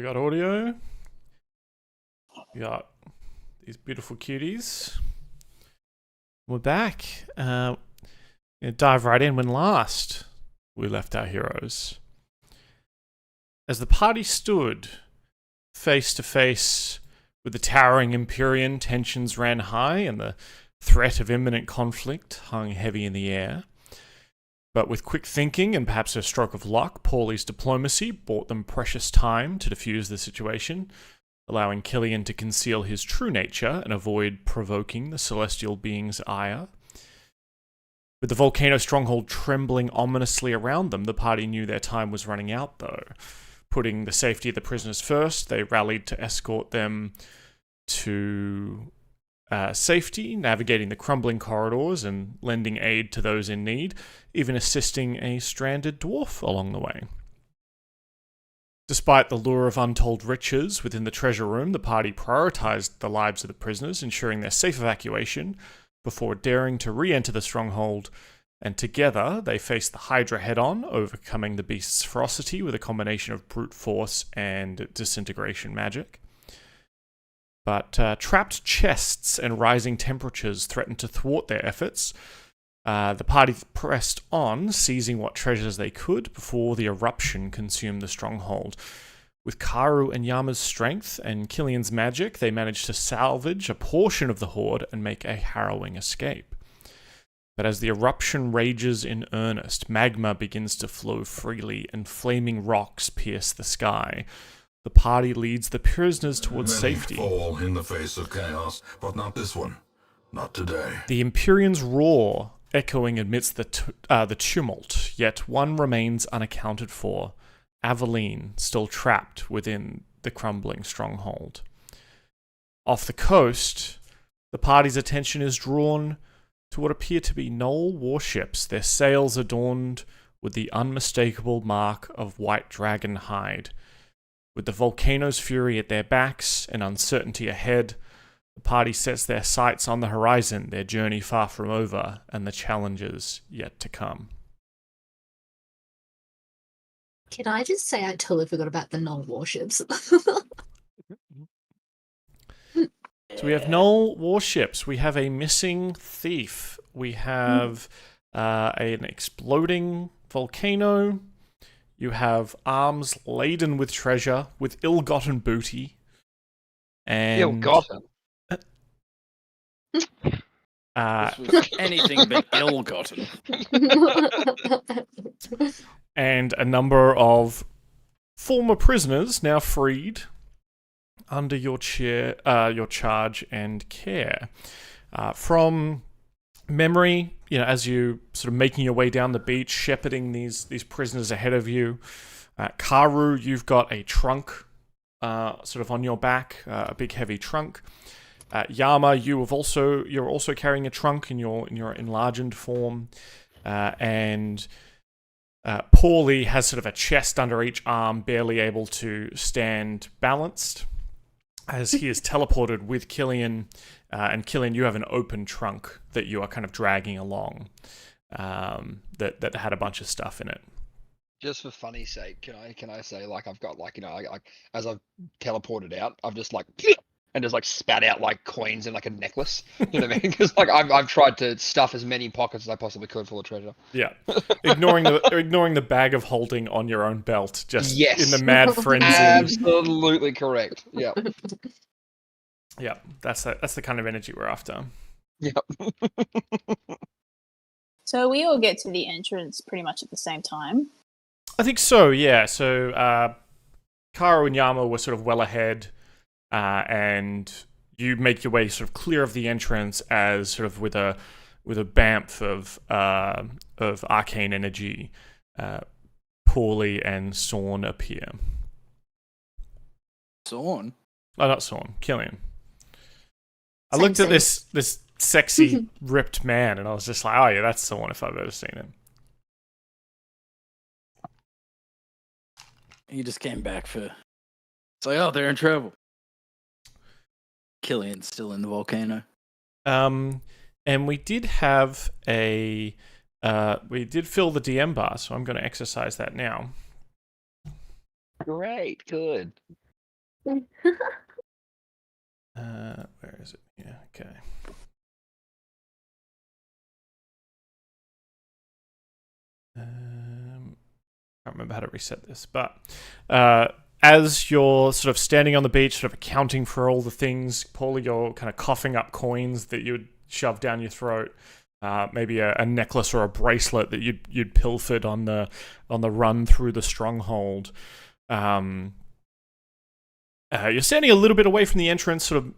we got audio. We got these beautiful cuties. We're back. Gonna dive right in when last we left our heroes. As the party stood face to face with the towering Empyrean, tensions ran high and the threat of imminent conflict hung heavy in the air. But with quick thinking and perhaps a stroke of luck, Paulie's diplomacy bought them precious time to defuse the situation, allowing Killian to conceal his true nature and avoid provoking the celestial being's ire. With the volcano stronghold trembling ominously around them, the party knew their time was running out, though. Putting the safety of the prisoners first, they rallied to escort them to safety, navigating the crumbling corridors and lending aid to those in need, even assisting a stranded dwarf along the way. Despite the lure of untold riches within the treasure room, the party prioritized the lives of the prisoners, ensuring their safe evacuation before daring to re-enter the stronghold, and together they faced the Hydra head-on, overcoming the beast's ferocity with a combination of brute force and disintegration magic. But trapped chests and rising temperatures threatened to thwart their efforts. The party pressed on, seizing what treasures they could before the eruption consumed the stronghold. With Karu and Yama's strength and Killian's magic, they managed to salvage a portion of the horde and make a harrowing escape. But as the eruption rages in earnest, magma begins to flow freely and flaming rocks pierce the sky. The party leads the prisoners towards safety. Fall in the face of chaos, but not this one. Not today. The Empyreans roar, echoing amidst the tumult, yet one remains unaccounted for. Aveline, still trapped within the crumbling stronghold. Off the coast, the party's attention is drawn to what appear to be Null warships, their sails adorned with the unmistakable mark of white dragon hide. With the volcano's fury at their backs and uncertainty ahead, the party sets their sights on the horizon, their journey far from over, and the challenges yet to come. Can I just say I totally forgot about the null warships? So we have Null warships. We have a missing thief. We have an exploding volcano. You have arms laden with treasure, with ill-gotten booty. And Ill-gotten? This was anything but ill-gotten. And a number of former prisoners now freed under your charge and care. From memory, as you sort of making your way down the beach, shepherding these prisoners ahead of you. Karu, you've got a trunk sort of on your back, a big heavy trunk. Yama, you're also carrying a trunk in your enlarged form, and Paulie has sort of a chest under each arm, barely able to stand balanced, as he is teleported with Killian. And Killian, you have an open trunk that you are kind of dragging along, that had a bunch of stuff in it. Just for funny's sake, can I say, like, I've got, like, as I've teleported out, I've just like and just like spat out like coins in like a necklace. You know what I mean? Because like I've tried to stuff as many pockets as I possibly could full of treasure. Yeah, ignoring the bag of holding on your own belt, just in the mad frenzy. Absolutely correct. Yeah. Yeah, that's the kind of energy we're after. Yep. So we all get to the entrance pretty much at the same time. I think so. Yeah. So Karo and Yama were sort of well ahead. And you make your way sort of clear of the entrance as sort of with a bamf of arcane energy. Paulie and Sorn appear. Sorn? Oh, not Sorn. Killian. I looked at this sexy ripped man, and I was just like, oh yeah, that's Sorn if I've ever seen him. He just came back for. It's like, oh, they're in trouble. Killian's still in the volcano. And we did have we did fill the DM bar, so I'm going to exercise that now. Great, good. Where is it? Yeah, okay. Can't remember how to reset this, but as you're sort of standing on the beach, sort of accounting for all the things, Paulie, you're kind of coughing up coins that you would shove down your throat. Maybe a necklace or a bracelet that you'd pilfered on the run through the stronghold. You're standing a little bit away from the entrance, sort of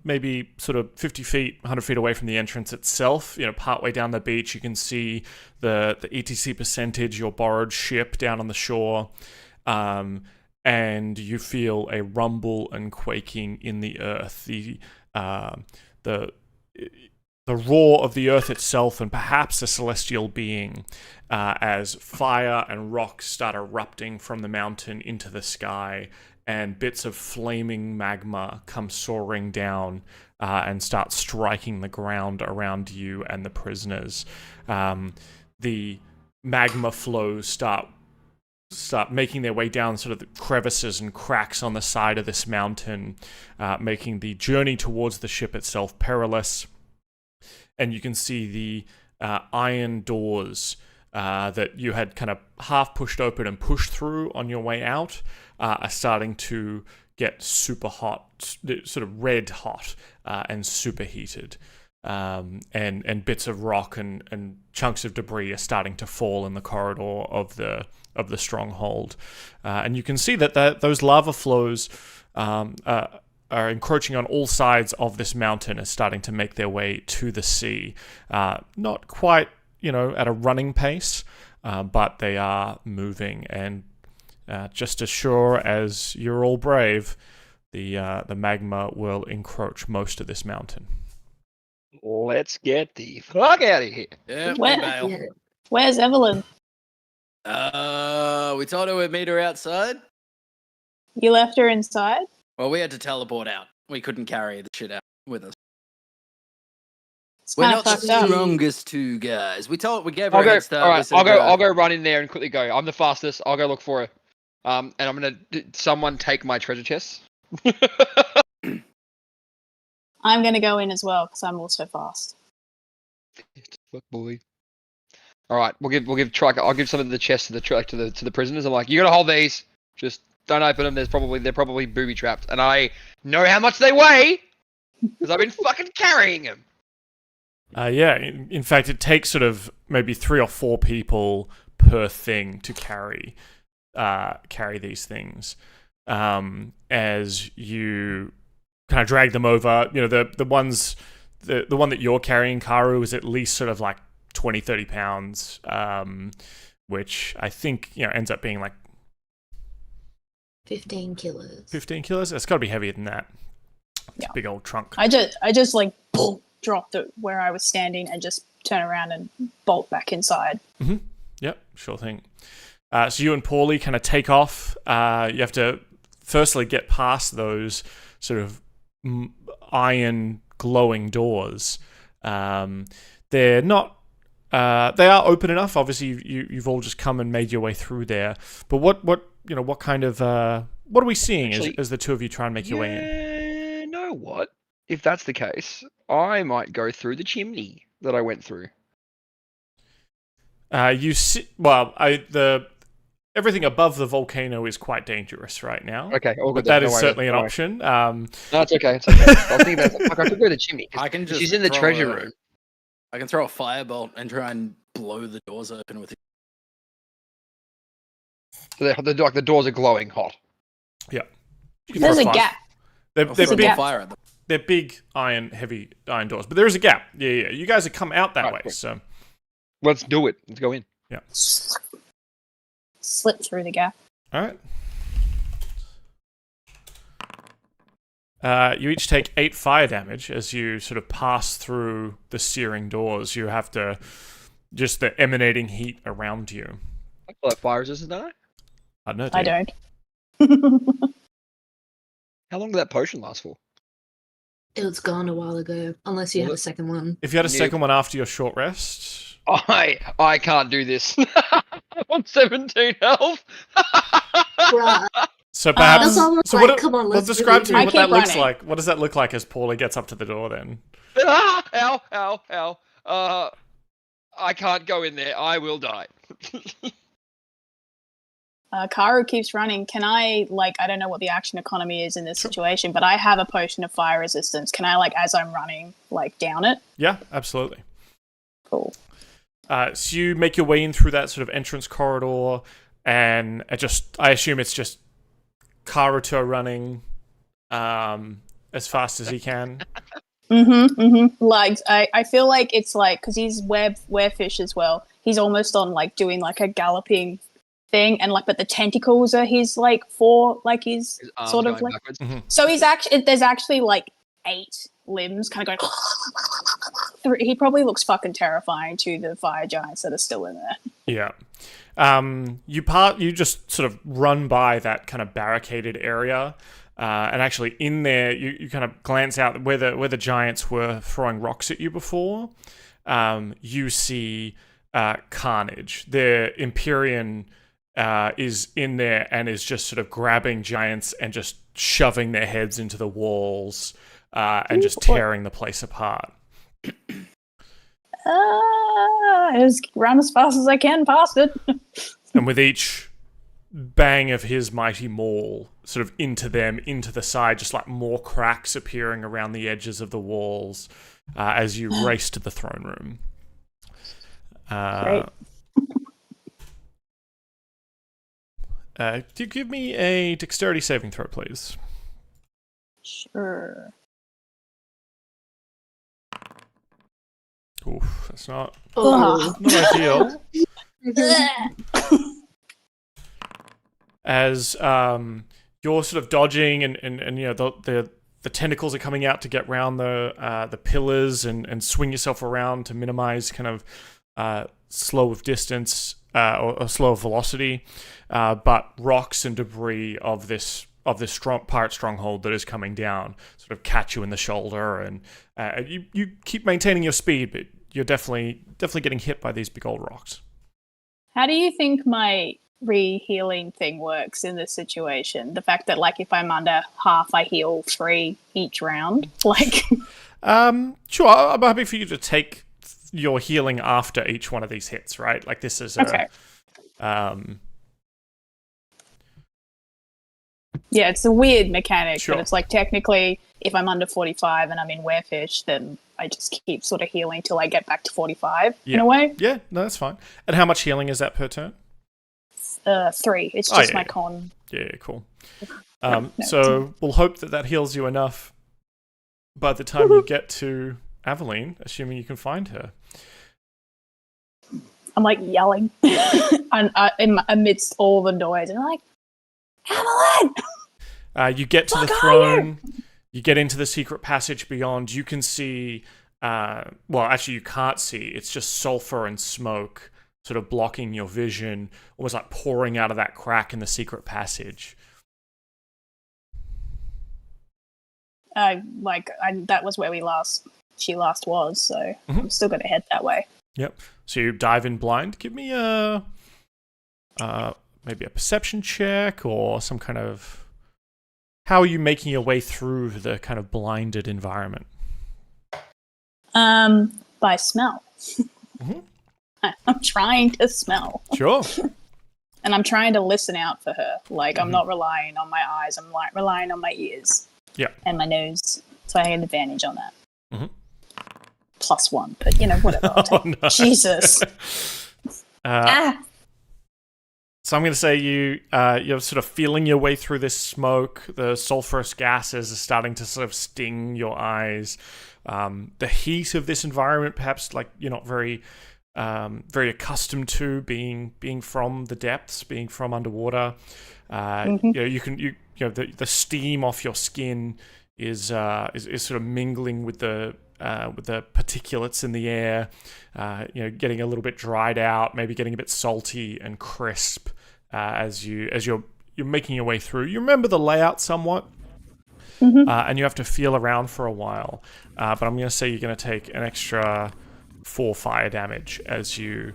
50 feet, 100 feet away from the entrance itself. You know, partway down the beach, you can see the ETC percentage, your borrowed ship down on the shore. And you feel a rumble and quaking in the earth. The roar of the earth itself, and perhaps a celestial being, as fire and rocks start erupting from the mountain into the sky, and bits of flaming magma come soaring down and start striking the ground around you and the prisoners. The magma flows start making their way down sort of the crevices and cracks on the side of this mountain, making the journey towards the ship itself perilous. And you can see the iron doors that you had kind of half pushed open and pushed through on your way out are starting to get super hot, sort of red hot, and superheated. And bits of rock and chunks of debris are starting to fall in the corridor of the stronghold. And you can see that those lava flows are encroaching on all sides of this mountain, are starting to make their way to the sea. Not quite, at a running pace, but they are moving. And just as sure as you're all brave, the magma will encroach most of this mountain. Let's get the fuck out of here. Yeah, Where- we bail. Yeah. Where's Evelyn? We told her we'd meet her outside. You left her inside? Well, we had to teleport out. We couldn't carry the shit out with us. It's We're kind not of the fucked up. strongest two guys. We gave her I'll a go. head start. All We right, said, I'll go run in there and quickly go. I'm the fastest. I'll go look for her. And I'm gonna someone take my treasure chest. I'm going to go in as well because I'm also fast. Fuck boy. All right, we'll give Truck. I'll give some of the chests to the prisoners. I'm like, you gotta hold these. Just don't open them. They're probably booby trapped, and I know how much they weigh because I've been fucking carrying them. Yeah, in fact, it takes sort of maybe 3 or 4 people per thing to carry these things. As you kind of drag them over, the one that you're carrying, Karu, is at least sort of like 20, 30 pounds, which I think, ends up being like 15 kilos. 15 kilos? It's got to be heavier than that. It's a big old trunk. I just like dropped it where I was standing and just turn around and bolt back inside. Mm-hmm. Yep, sure thing. So you and Paulie kind of take off. You have to firstly get past those sort of iron glowing doors. They're not. They are open enough. Obviously, you've all just come and made your way through there. But what kind of what are we seeing as the two of you try and make your way in? You know what? If that's the case, I might go through the chimney that I went through. Everything above the volcano is quite dangerous right now. Okay, all But good. that is certainly an option. No, it's okay. It's okay. I was thinking about I could go to the chimney. I can just. She's in the throw treasure a- room. I can throw a firebolt and try and blow the doors open with it. So the doors are glowing hot. Yeah. There's a gap. They're Throw There's a big. gap. fire at them. They're big heavy iron doors, but there is a gap. Yeah. You guys have come out that Right, way, cool. so Let's do it. Let's go in. Slip through the gap. all right. You each take 8 fire damage as you sort of pass through the searing doors. You have to just the emanating heat around you. I feel like fire resistance, don't I? I don't know. I dude. don't. How long did that potion last for? It was gone a while ago, unless you Was have it? a second one. If you had a Nope. second one after your short rest, I can't do this. I'm on 17 health. Bruh. So perhaps. That's almost So like, what? come on, Well, let's describe to me I what that keep looks running. like. What does that look like as Paulie gets up to the door? Then. Ah, ow. I can't go in there. I will die. Karu keeps running. Can I, like, I don't know what the action economy is in this situation, but I have a potion of fire resistance. Can I, like, as I'm running, like, down it? Yeah, absolutely. Cool. So you make your way in through that sort of entrance corridor, and I assume it's just Karuto running as fast as he can. Like, I feel like it's like, because he's werefish as well, he's almost on, like, doing, like, a galloping thing, and, like, but the tentacles are his, like, His arms sort of, going like, backwards. so there's actually, like, 8 limbs kind of going he probably looks fucking terrifying to the fire giants that are still in there. Yeah. You just sort of run by that kind of barricaded area, and actually in there you kind of glance out where the giants were throwing rocks at you before. You see carnage. The Empyrean is in there and is just sort of grabbing giants and just shoving their heads into the walls and just tearing the place apart. I just run as fast as I can past it. And with each bang of his mighty maul sort of into the side, just like more cracks appearing around the edges of the walls as you race to the throne room. Great. Do you give me a dexterity saving throw, please? Sure. Oof, that's not Oh. ideal. As you're sort of dodging and you know the tentacles are coming out to get around the pillars and swing yourself around to minimize kind of slow of distance or slow of velocity, but rocks and debris of this strong pirate stronghold that is coming down sort of catch you in the shoulder, and you keep maintaining your speed, but you're definitely getting hit by these big old rocks. How do you think my re-healing thing works in this situation? The fact that, like, if I'm under half, I heal 3 each round. Like, Sure, I'm happy for you to take your healing after each one of these hits, right? Like this is okay. Yeah, it's a weird mechanic, Sure. but it's like technically if I'm under 45 and I'm in werefish, then I just keep sort of healing till I get back to 45 in a way. Yeah, no, that's fine. And how much healing is that per turn? 3. It's just my yeah. con. Yeah, cool. No, So we'll hope that heals you enough by the time you get to Aveline, assuming you can find her. I'm like yelling amidst all the noise, and I'm like, Aveline! You get to the throne. You get into the secret passage beyond. You can see. Well, actually, you can't see. It's just sulfur and smoke, sort of blocking your vision, almost like pouring out of that crack in the secret passage. That was where she last was, so I'm still gonna head that way. Yep. So you dive in blind. Give me maybe a perception check or some kind of. How are you making your way through the kind of blinded environment? By smell. I'm trying to smell. Sure. And I'm trying to listen out for her. Like, I'm not relying on my eyes. I'm like relying on my ears. Yeah. And my nose. So I have an advantage on that. +1, but whatever. I'll take. No. Jesus. So I'm going to say you're sort of feeling your way through this smoke. The sulfurous gases are starting to sort of sting your eyes. The heat of this environment, perhaps like you're not very accustomed to being from the depths, being from underwater. The steam off your skin is sort of mingling with the particulates in the air, getting a little bit dried out, maybe getting a bit salty and crisp as you're making your way through. You remember the layout somewhat, and you have to feel around for a while. But I'm going to say you're going to take an extra 4 fire damage as you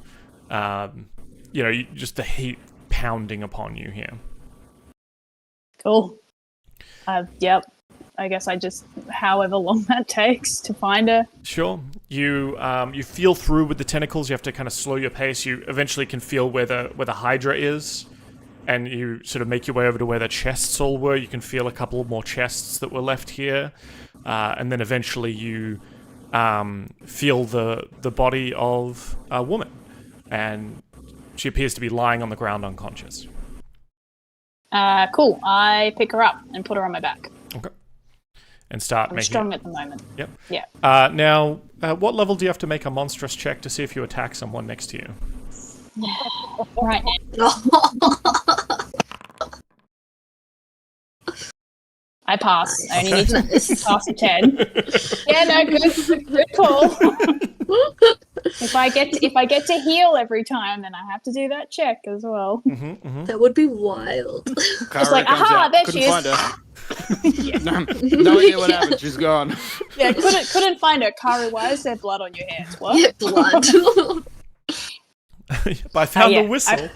just the heat pounding upon you here. Cool. Yep. I guess I just, however long that takes to find her. Sure. You feel through with the tentacles. You have to kind of slow your pace. You eventually can feel where the Hydra is, and you sort of make your way over to where the chests all were. You can feel a couple more chests that were left here, and then eventually you feel the body of a woman, and she appears to be lying on the ground unconscious. Cool. I pick her up and put her on my back. Okay. And start I'm making strong at the moment. Yep. Yeah. Now, what level do you have to make a monstrous check to see if you attack someone next to you? Right now. I pass. I only need to pass a 10. Yeah, no, good call. If I get to heal every time, then I have to do that check as well. That would be wild. It's like, aha, there she is. Find her. No idea what happened. She's gone. Yeah, couldn't find her. Karu, why is there blood on your hands? What? Yeah, blood. I found the whistle.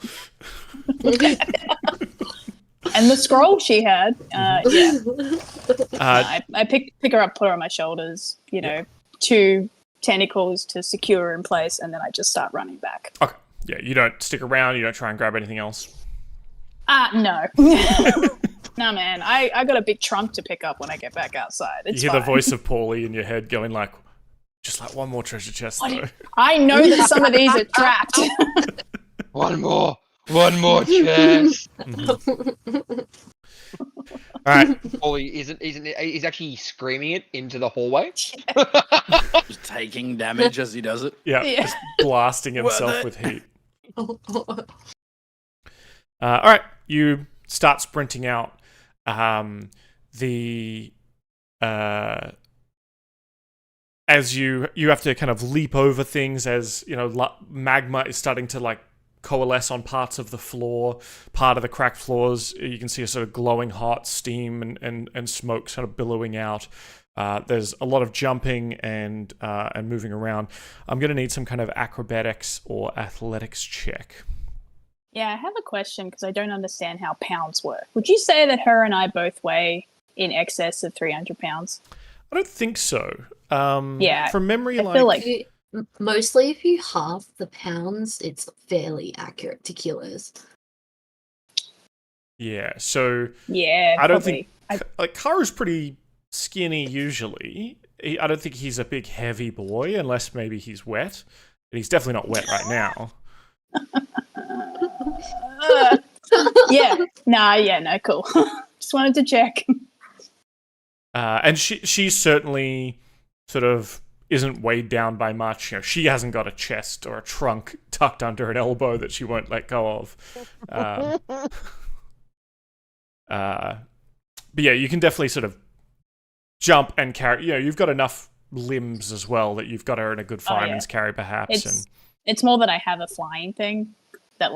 And the scroll she had. Yeah. I pick her up, put her on my shoulders. You know, 2 tentacles to secure her in place, and then I just start running back. Okay. Yeah, you don't stick around. You don't try and grab anything else. No. No, man. I got a big trunk to pick up when I get back outside. It's you hear fine. the voice of Paulie in your head going like, just like one more treasure chest, though. I know that some of these are trapped. One more chest. All right. Ollie he's actually screaming it into the hallway. Just taking damage as he does it. Yeah, Yeah. just blasting himself with heat. All right, you start sprinting out. As you have to kind of leap over things as, you know, magma is starting to like coalesce on parts of the floor, part of the cracked floors. You can see a sort of glowing hot steam and smoke sort of billowing out. There's a lot of jumping and moving around. I'm going to need some kind of acrobatics or athletics check. Yeah, I have a question because I don't understand how pounds work. Would you say that her and I both weigh in excess of 300 pounds? I don't think so. Yeah, From memory, I feel like Mostly if you halve the pounds, it's fairly accurate to kilos. yeah. So yeah, I don't probably. think like Karu's pretty skinny usually. I don't think he's a big heavy boy unless maybe he's wet. And he's definitely not wet right now. No, cool. Just wanted to check. And she certainly sort of isn't weighed down by much. You know, she hasn't got a chest or a trunk tucked under an elbow that she won't let go of. But yeah, you can definitely sort of jump and carry. You know, you've got enough limbs as well that you've got her in a good fireman's carry, perhaps. It's more that I have a flying thing that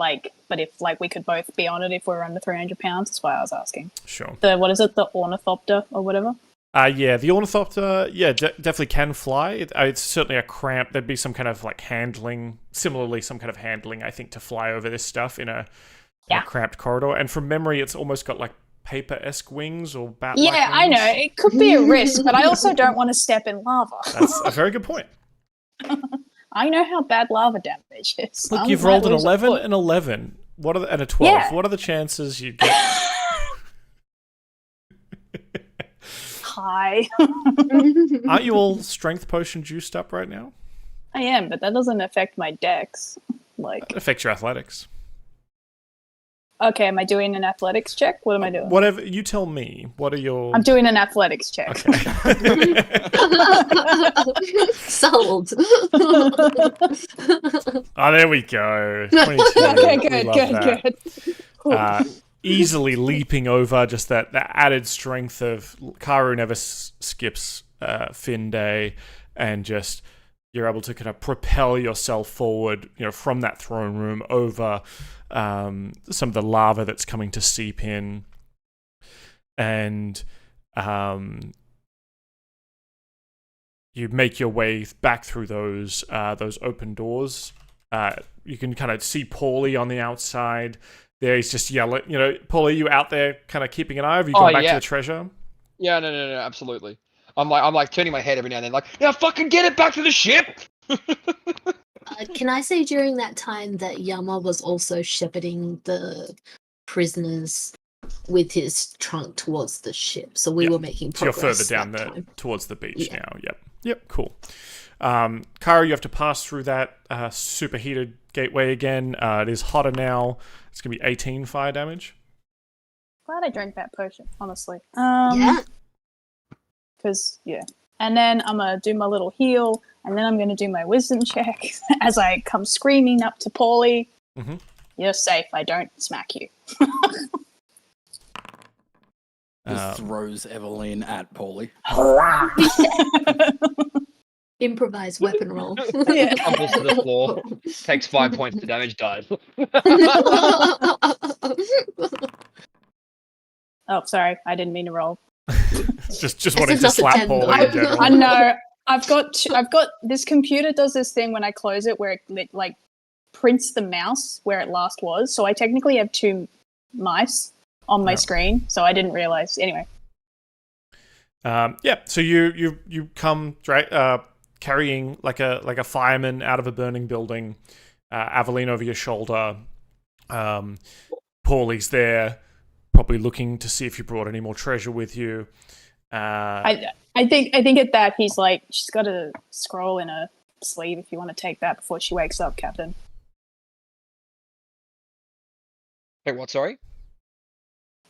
but if we could both be on it if we're under 300 pounds. That's why I was asking. Sure. What is it? The ornithopter or whatever? Yeah, the ornithopter, definitely can fly. It's certainly a cramp. There'd be some kind of like handling, similarly some kind of handling, I think, to fly over this stuff in a cramped corridor. And from memory, it's almost got like paper-esque wings or bat-like wings. I know. It could be a risk, but I also don't want to step in lava. That's a very good point. I know how bad lava damage is. Look, you've rolled an 11 and 11. And a 12. Yeah. What are the chances you get? High. Aren't you all strength potion juiced up right now? I am, but that doesn't affect my dex. It affects your athletics. Okay, am I doing an athletics check? What am I doing? Whatever, you tell me. What are your... I'm doing an athletics check. Okay. Sold. Oh, there we go. 22. Okay, We good, love good, that. good. Easily leaping over, just that added strength of... Karu never skips Fin Day, and just... You're able to kind of propel yourself forward, you know, from that throne room over some of the lava that's coming to seep in, and you make your way back through those open doors. You can kind of see Paulie on the outside, there. He's just yelling. You know, Paul, are you out there kind of keeping an eye? Have you gone back to the treasure? Yeah, no, absolutely. I'm like turning my head every now and then, like, now fucking get it back to the ship. Can I say during that time that Yama was also shepherding the prisoners with his trunk towards the ship, so we were making progress. So you're further down towards the beach now. Yep, cool. Kara, you have to pass through that superheated gateway again. It is hotter now. It's going to be 18 fire damage. Glad I drank that potion, honestly. Yeah. Because, And then I'm going to do my little heal, and then I'm going to do my wisdom check as I come screaming up to Paulie. Mm-hmm. You're safe. I don't smack you. Just throws Evelyn at Paulie. Improvised weapon roll. Tumbles to the floor. Takes 5 points to damage, dies. Oh, sorry. I didn't mean to roll. just wanting to slap Paulie in general. I know. I've got this computer does this thing when I close it where it like prints the mouse where it last was. So I technically have 2 mice on my screen. So I didn't realize. Anyway. So you come carrying like a fireman out of a burning building, Aveline over your shoulder. Paulie's there, probably looking to see if you brought any more treasure with you. I think at that he's like, she's got a scroll in her sleeve if you want to take that before she wakes up, Captain. Wait, what? Sorry.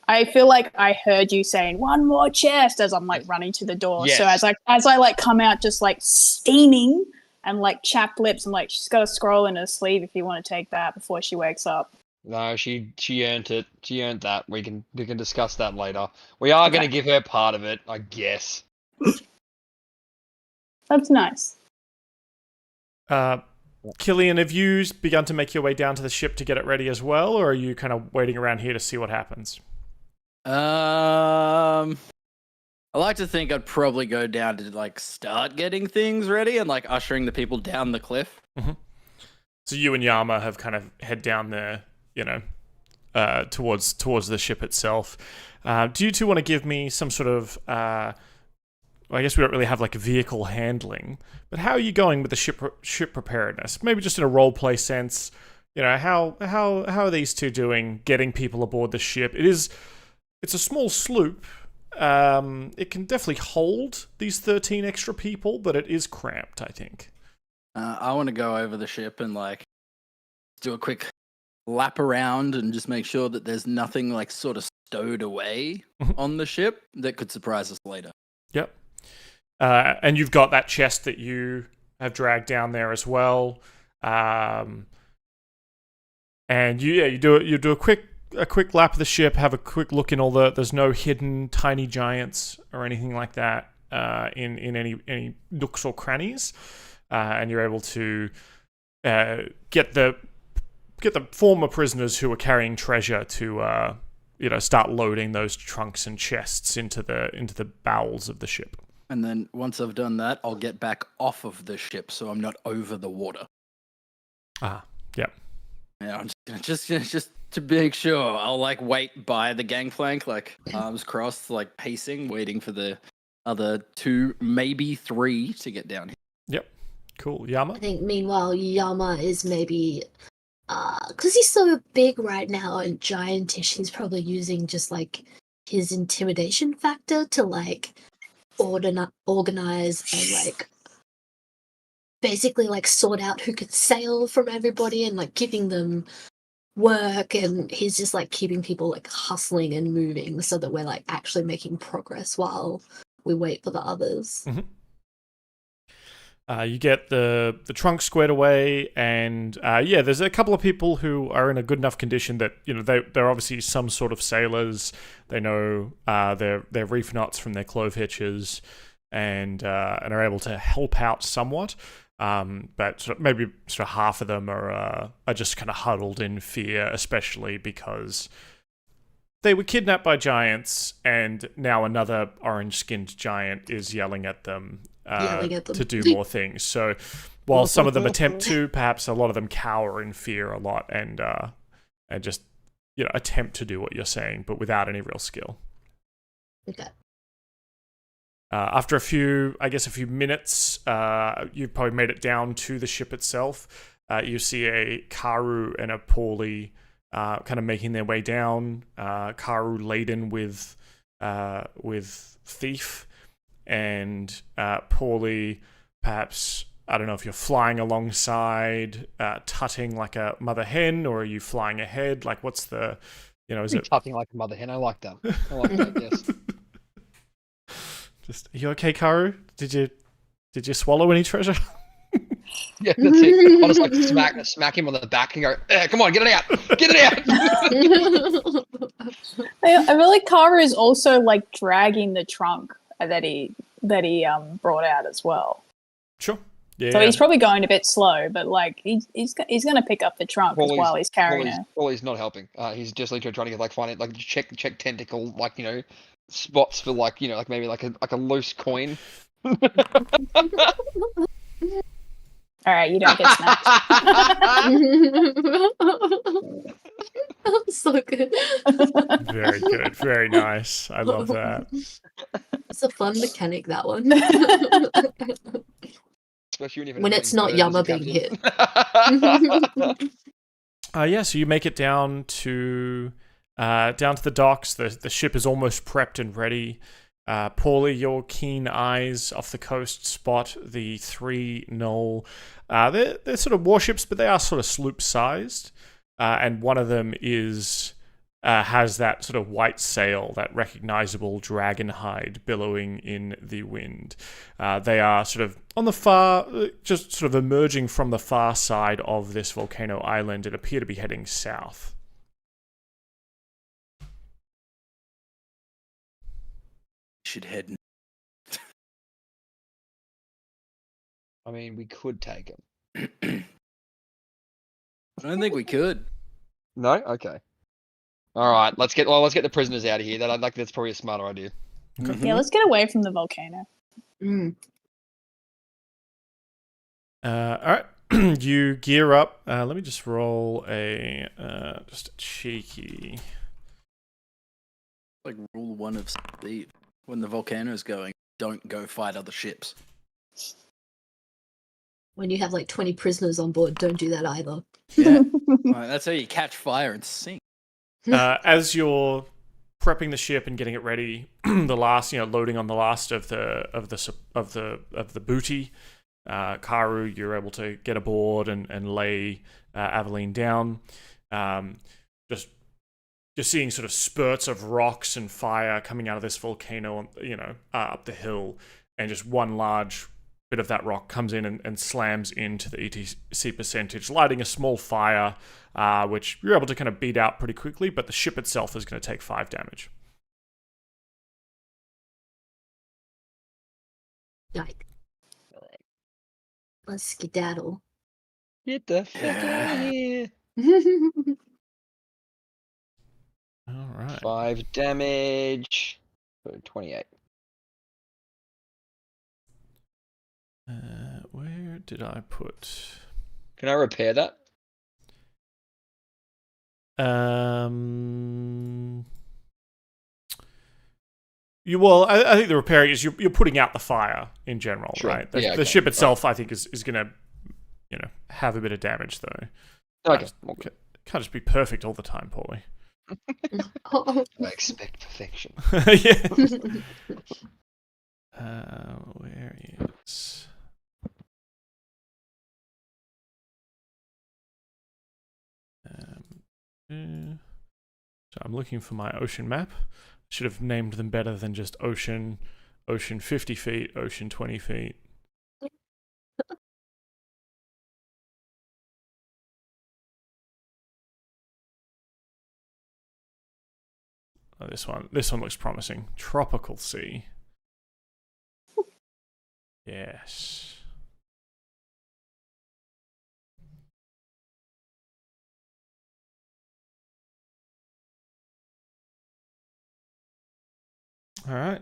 I feel like I heard you saying one more chest as I'm like running to the door. Yes. So as I like come out just like steaming and like chapped lips, I'm like, she's got a scroll in her sleeve if you want to take that before she wakes up. No, she earned it. She earned that. We can discuss that later. We are going to give her part of it, I guess. That's nice. Killian, have you begun to make your way down to the ship to get it ready as well, or are you kind of waiting around here to see what happens? I like to think I'd probably go down to like start getting things ready and like ushering the people down the cliff. Mm-hmm. So you and Yama have kind of head down there, towards the ship itself. Do you two want to give me some sort of? I guess we don't really have like vehicle handling, but how are you going with the ship preparedness? Maybe just in a role play sense. How are these two doing getting people aboard the ship? It's a small sloop. It can definitely hold these 13 extra people, but it is cramped, I think. I want to go over the ship and like do a quick lap around and just make sure that there's nothing like sort of stowed away on the ship that could surprise us later. Yep. And you've got that chest that you have dragged down there as well. And you do a quick lap of the ship, have a quick look in there's no hidden tiny giants or anything like that in any nooks or crannies, and you're able to get the former prisoners who are carrying treasure to start loading those trunks and chests into the bowels of the ship. And then once I've done that, I'll get back off of the ship so I'm not over the water. Yeah. Yeah, I'm just to make sure, I'll like wait by the gangplank, like arms crossed, like pacing, waiting for the other 2, maybe 3 to get down here. Yep. Cool. Yama? I think meanwhile Yama is maybe because he's so big right now and giantish, he's probably using just like his intimidation factor to like organize and like basically like sort out who could sail from everybody and like giving them work, and he's just like keeping people like hustling and moving so that we're like actually making progress while we wait for the others. Mm-hmm. You get the trunk squared away, and there's a couple of people who are in a good enough condition that they're obviously some sort of sailors. They know their reef knots from their clove hitches, and are able to help out somewhat. But maybe half of them are just kind of huddled in fear, especially because they were kidnapped by giants, and now another orange-skinned giant is yelling at them to do more things. So while some of them attempt to, perhaps a lot of them cower in fear a lot and just attempt to do what you're saying, but without any real skill. Okay. After a few minutes, you've probably made it down to the ship itself. You see a Karu and a Paulie kind of making their way down. Karu laden with thief, and Paulie, perhaps, I don't know if you're flying alongside, tutting like a mother hen, or are you flying ahead? Like, what's the, is it Tutting like a mother hen? I like that. Yes. Are you okay, Karu? Did you swallow any treasure? Yeah, that's it. I'll just like smack him on the back and go, come on, get it out! Get it out! I feel like Kara is also like dragging the trunk that he brought out as well. Sure. Yeah. So he's probably going a bit slow, but like he's going to pick up the trunk while he's carrying it. Well, he's not helping. He's just literally trying to find it, like check tentacle, like spots for like like maybe like a loose coin. All right, you don't get snapped. So good. Very good. Very nice. I love that. It's a fun mechanic, that one. Especially when it's not Yama being hit. So you make it down to the docks. The ship is almost prepped and ready. Paulie, your keen eyes off the coast spot the 3 null. They're sort of warships, but they are sort of sloop-sized. And one of them has that sort of white sail, that recognizable dragon hide billowing in the wind. They are sort of on the far, just sort of emerging from the far side of this volcano island and appear to be heading south. Should head. I mean, we could take him. I don't think we could. No? Okay. All right, let's get the prisoners out of here. That's probably a smarter idea. Yeah, let's get away from the volcano. All right, you gear up. Let me just roll just a cheeky. Like rule 1 of Steve. When the volcano is going, don't go fight other ships. When you have like 20 prisoners on board, don't do that either. Yeah, that's how you catch fire and sink. As you're prepping the ship and getting it ready, the last, loading on the last of the booty, Karu, you're able to get aboard and lay Aveline down. Just you're seeing sort of spurts of rocks and fire coming out of this volcano, up the hill, and just one large bit of that rock comes in and slams into the ETC percentage, lighting a small fire, which you're able to kind of beat out pretty quickly, but the ship itself is going to take 5 damage. Like, let's skedaddle. Get the fuck out of here. All right. 5 damage. 28. Where did I put? Can I repair that? I think the repairing is you're putting out the fire in general, Sure. right? Yeah, the ship itself, I think, is going to, have a bit of damage though. Okay. Can't just be perfect all the time, Paulie. I expect perfection. Yeah. Where is? So I'm looking for my ocean map. Should have named them better than just ocean 50 feet, ocean 20 feet. Oh, this one looks promising. Tropical sea. Yes. All right.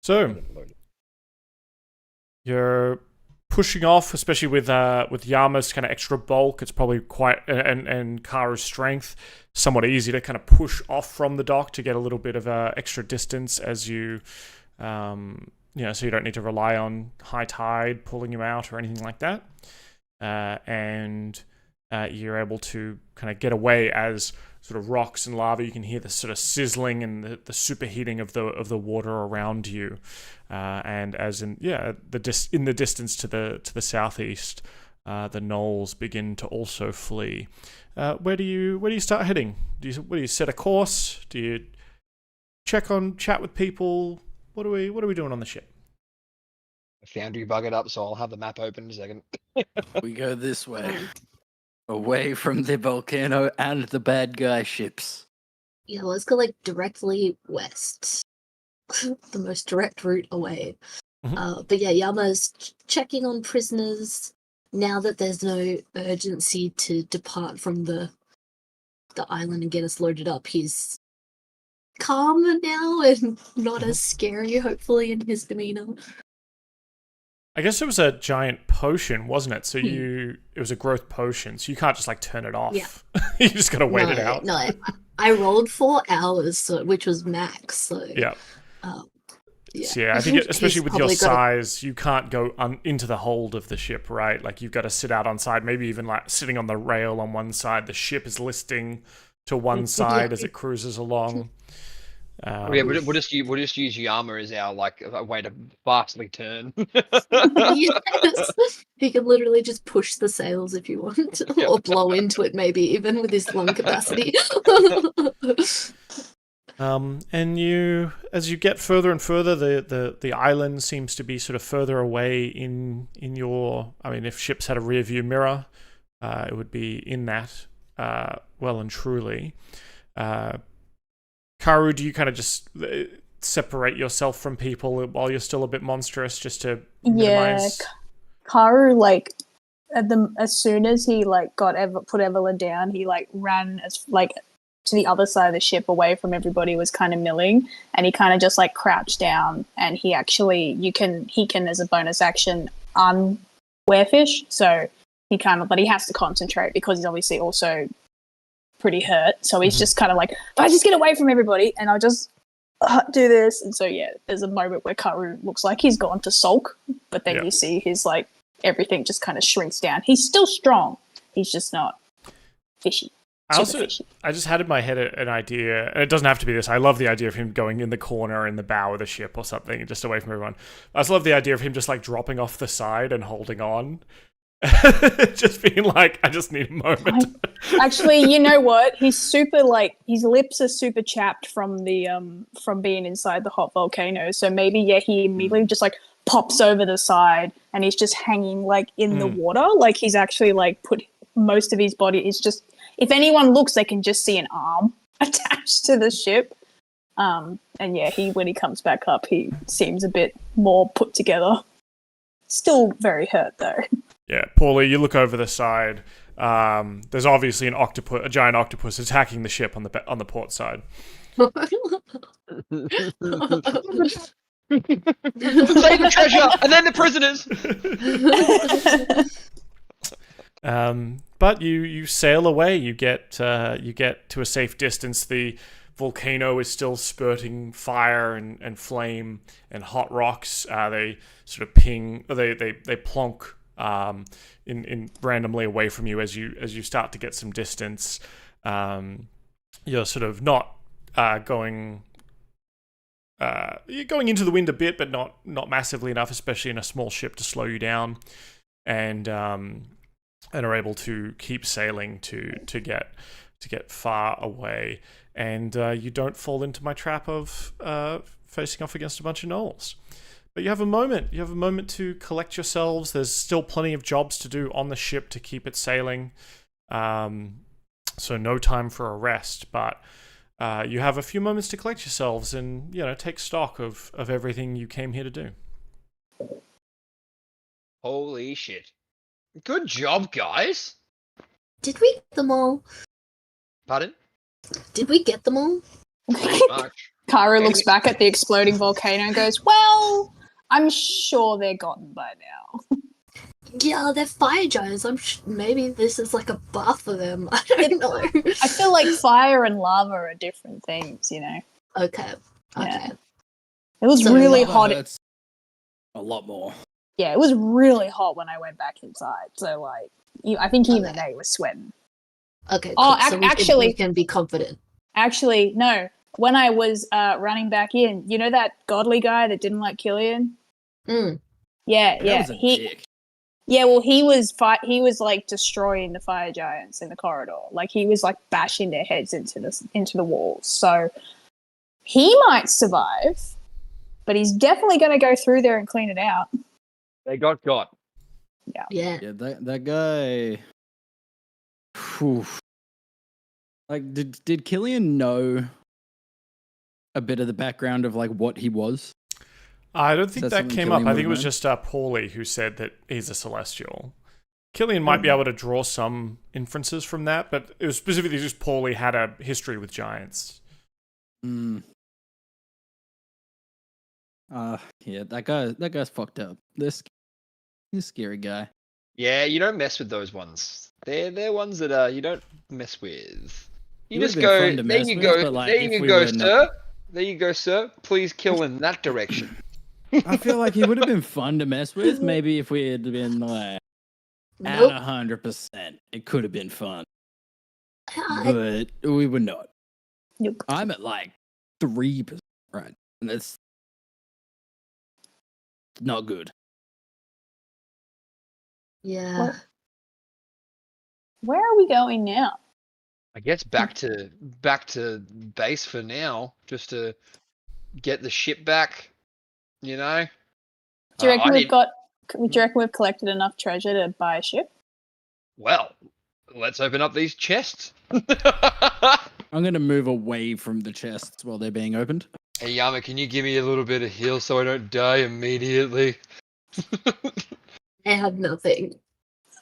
So you're pushing off, especially with Yama's kind of extra bulk. It's probably quite and Karu's strength, somewhat easy to kind of push off from the dock to get a little bit of extra distance as you, so you don't need to rely on high tide pulling you out or anything like that. And you're able to kind of get away as sort of rocks and lava. You can hear the sort of sizzling and the superheating of the water around you, and as in in the distance to the southeast, the gnolls begin to also flee. Where do you start heading? Do you set a course? Do you chat with people? What are we doing on the ship? Foundry buggered up, so I'll have the map open in a second. We go this way. Away from the volcano and the bad guy ships. Yeah, let's go like directly west. The most direct route away. Mm-hmm. But yeah, Yama's checking on prisoners now that there's no urgency to depart from the island and get us loaded up. He's calmer now and not as scary, hopefully, in his demeanor. I guess it was a giant potion, wasn't it? So it was a growth potion, so you can't just like turn it off. Yeah. You just gotta wait it out. No, I rolled 4 hours, which was max. So yeah. Yeah. So yeah, I think especially with your probably size, you can't go into the hold of the ship, right? Like you've got to sit out on side, maybe even like sitting on the rail on one side. The ship is listing to one side as it cruises along. We'll just use Yama as our like a way to fastly turn. Yes. He can literally just push the sails if you want, or blow into it maybe, even with his lung capacity. And as you get further and further, the island seems to be sort of further away in your. I mean, if ships had a rear view mirror, it would be in that well and truly. Karu, do you kind of just separate yourself from people while you're still a bit monstrous, just to minimize? Yeah, Karu, like as soon as he like put Evelyn down, he like ran as like to the other side of the ship, away from everybody was kind of milling, and he kind of just like crouched down, and he can as a bonus action unwear fish, so he kind of, but he has to concentrate because he's obviously also pretty hurt, so he's just kind of like, if I just get away from everybody and I'll just do this. And so yeah, there's a moment where Karu looks like he's gone to sulk, but then you see his like everything just kind of shrinks down. He's still strong, he's just not fishy. I just had in my head an idea, and it doesn't have to be this. I love the idea of him going in the corner in the bow of the ship or something, just away from everyone. I just love the idea of him just like dropping off the side and holding on. Just being like, I just need a moment. Actually, you know what? He's super like, his lips are super chapped from the from being inside the hot volcano. So maybe he immediately just like pops over the side and he's just hanging like in the water. Like he's actually like put most of his body is just, if anyone looks, they can just see an arm attached to the ship. And yeah, when he comes back up, he seems a bit more put together. Still very hurt though. Yeah, Paulie, you look over the side. There's obviously a giant octopus attacking the ship on the port side. Save the treasure and then the prisoners. But you sail away. You get to a safe distance. The volcano is still spurting fire and flame and hot rocks. They sort of ping. They plonk in randomly away from you as you start to get some distance. You're sort of not going. You're going into the wind a bit, but not massively enough, especially in a small ship, to slow you down, and are able to keep sailing to get far away, and you don't fall into my trap of facing off against a bunch of gnolls. But you have a moment. You have a moment to collect yourselves. There's still plenty of jobs to do on the ship to keep it sailing, so no time for a rest. But you have a few moments to collect yourselves and take stock of everything you came here to do. Holy shit! Good job, guys. Did we get them all? Pardon? Did we get them all? Pretty much. Karu looks back at the exploding volcano and goes, well, I'm sure they're gotten by now. Yeah, they're fire giants. Maybe this is like a bath for them. I don't know. I feel like fire and lava are different things, you know. Okay. Yeah. It was So really Lava hot. hurts a lot more. Yeah, it was really hot when I went back inside. So like, I think even they were sweating. Okay. Cool. Oh, So actually, we can be confident. Actually, no. When I was running back in, you know that godly guy that didn't like Killian? Mm. Yeah, That was a dick. Yeah, well, he was like destroying the fire giants in the corridor. Like he was like bashing their heads into the walls. So he might survive, but he's definitely going to go through there and clean it out. They got. Yeah. Yeah, that guy. Whew. Like, did Killian know a bit of the background of like what he was? I don't think that that something came up. Killian I think it would've was just Paulie who said that he's a Celestial. Killian Hmm. might be able to draw some inferences from that, but it was specifically just Paulie had a history with giants. Mm. Yeah, that guy's fucked up. He's a scary guy. Yeah, you don't mess with those ones. They're ones that you don't mess with. You It just would've been go. fun to There mess you with, go. but, like, There if you we go, were sir. There you go, sir. Please kill in that direction. I feel like he would have been fun to mess with. Maybe if we had been like at Nope. 100%, it could have been fun. I- But we were not. Nope. I'm at like 3%, right? And that's not good. yeah. Well, where are we going now? I guess back to base for now, just to get the ship back. You know. Do you reckon I we've need- got? Do you reckon we've collected enough treasure to buy a ship? Well, let's open up these chests. I'm going to move away from the chests while they're being opened. Hey Yama, can you give me a little bit of heal so I don't die immediately? I have nothing.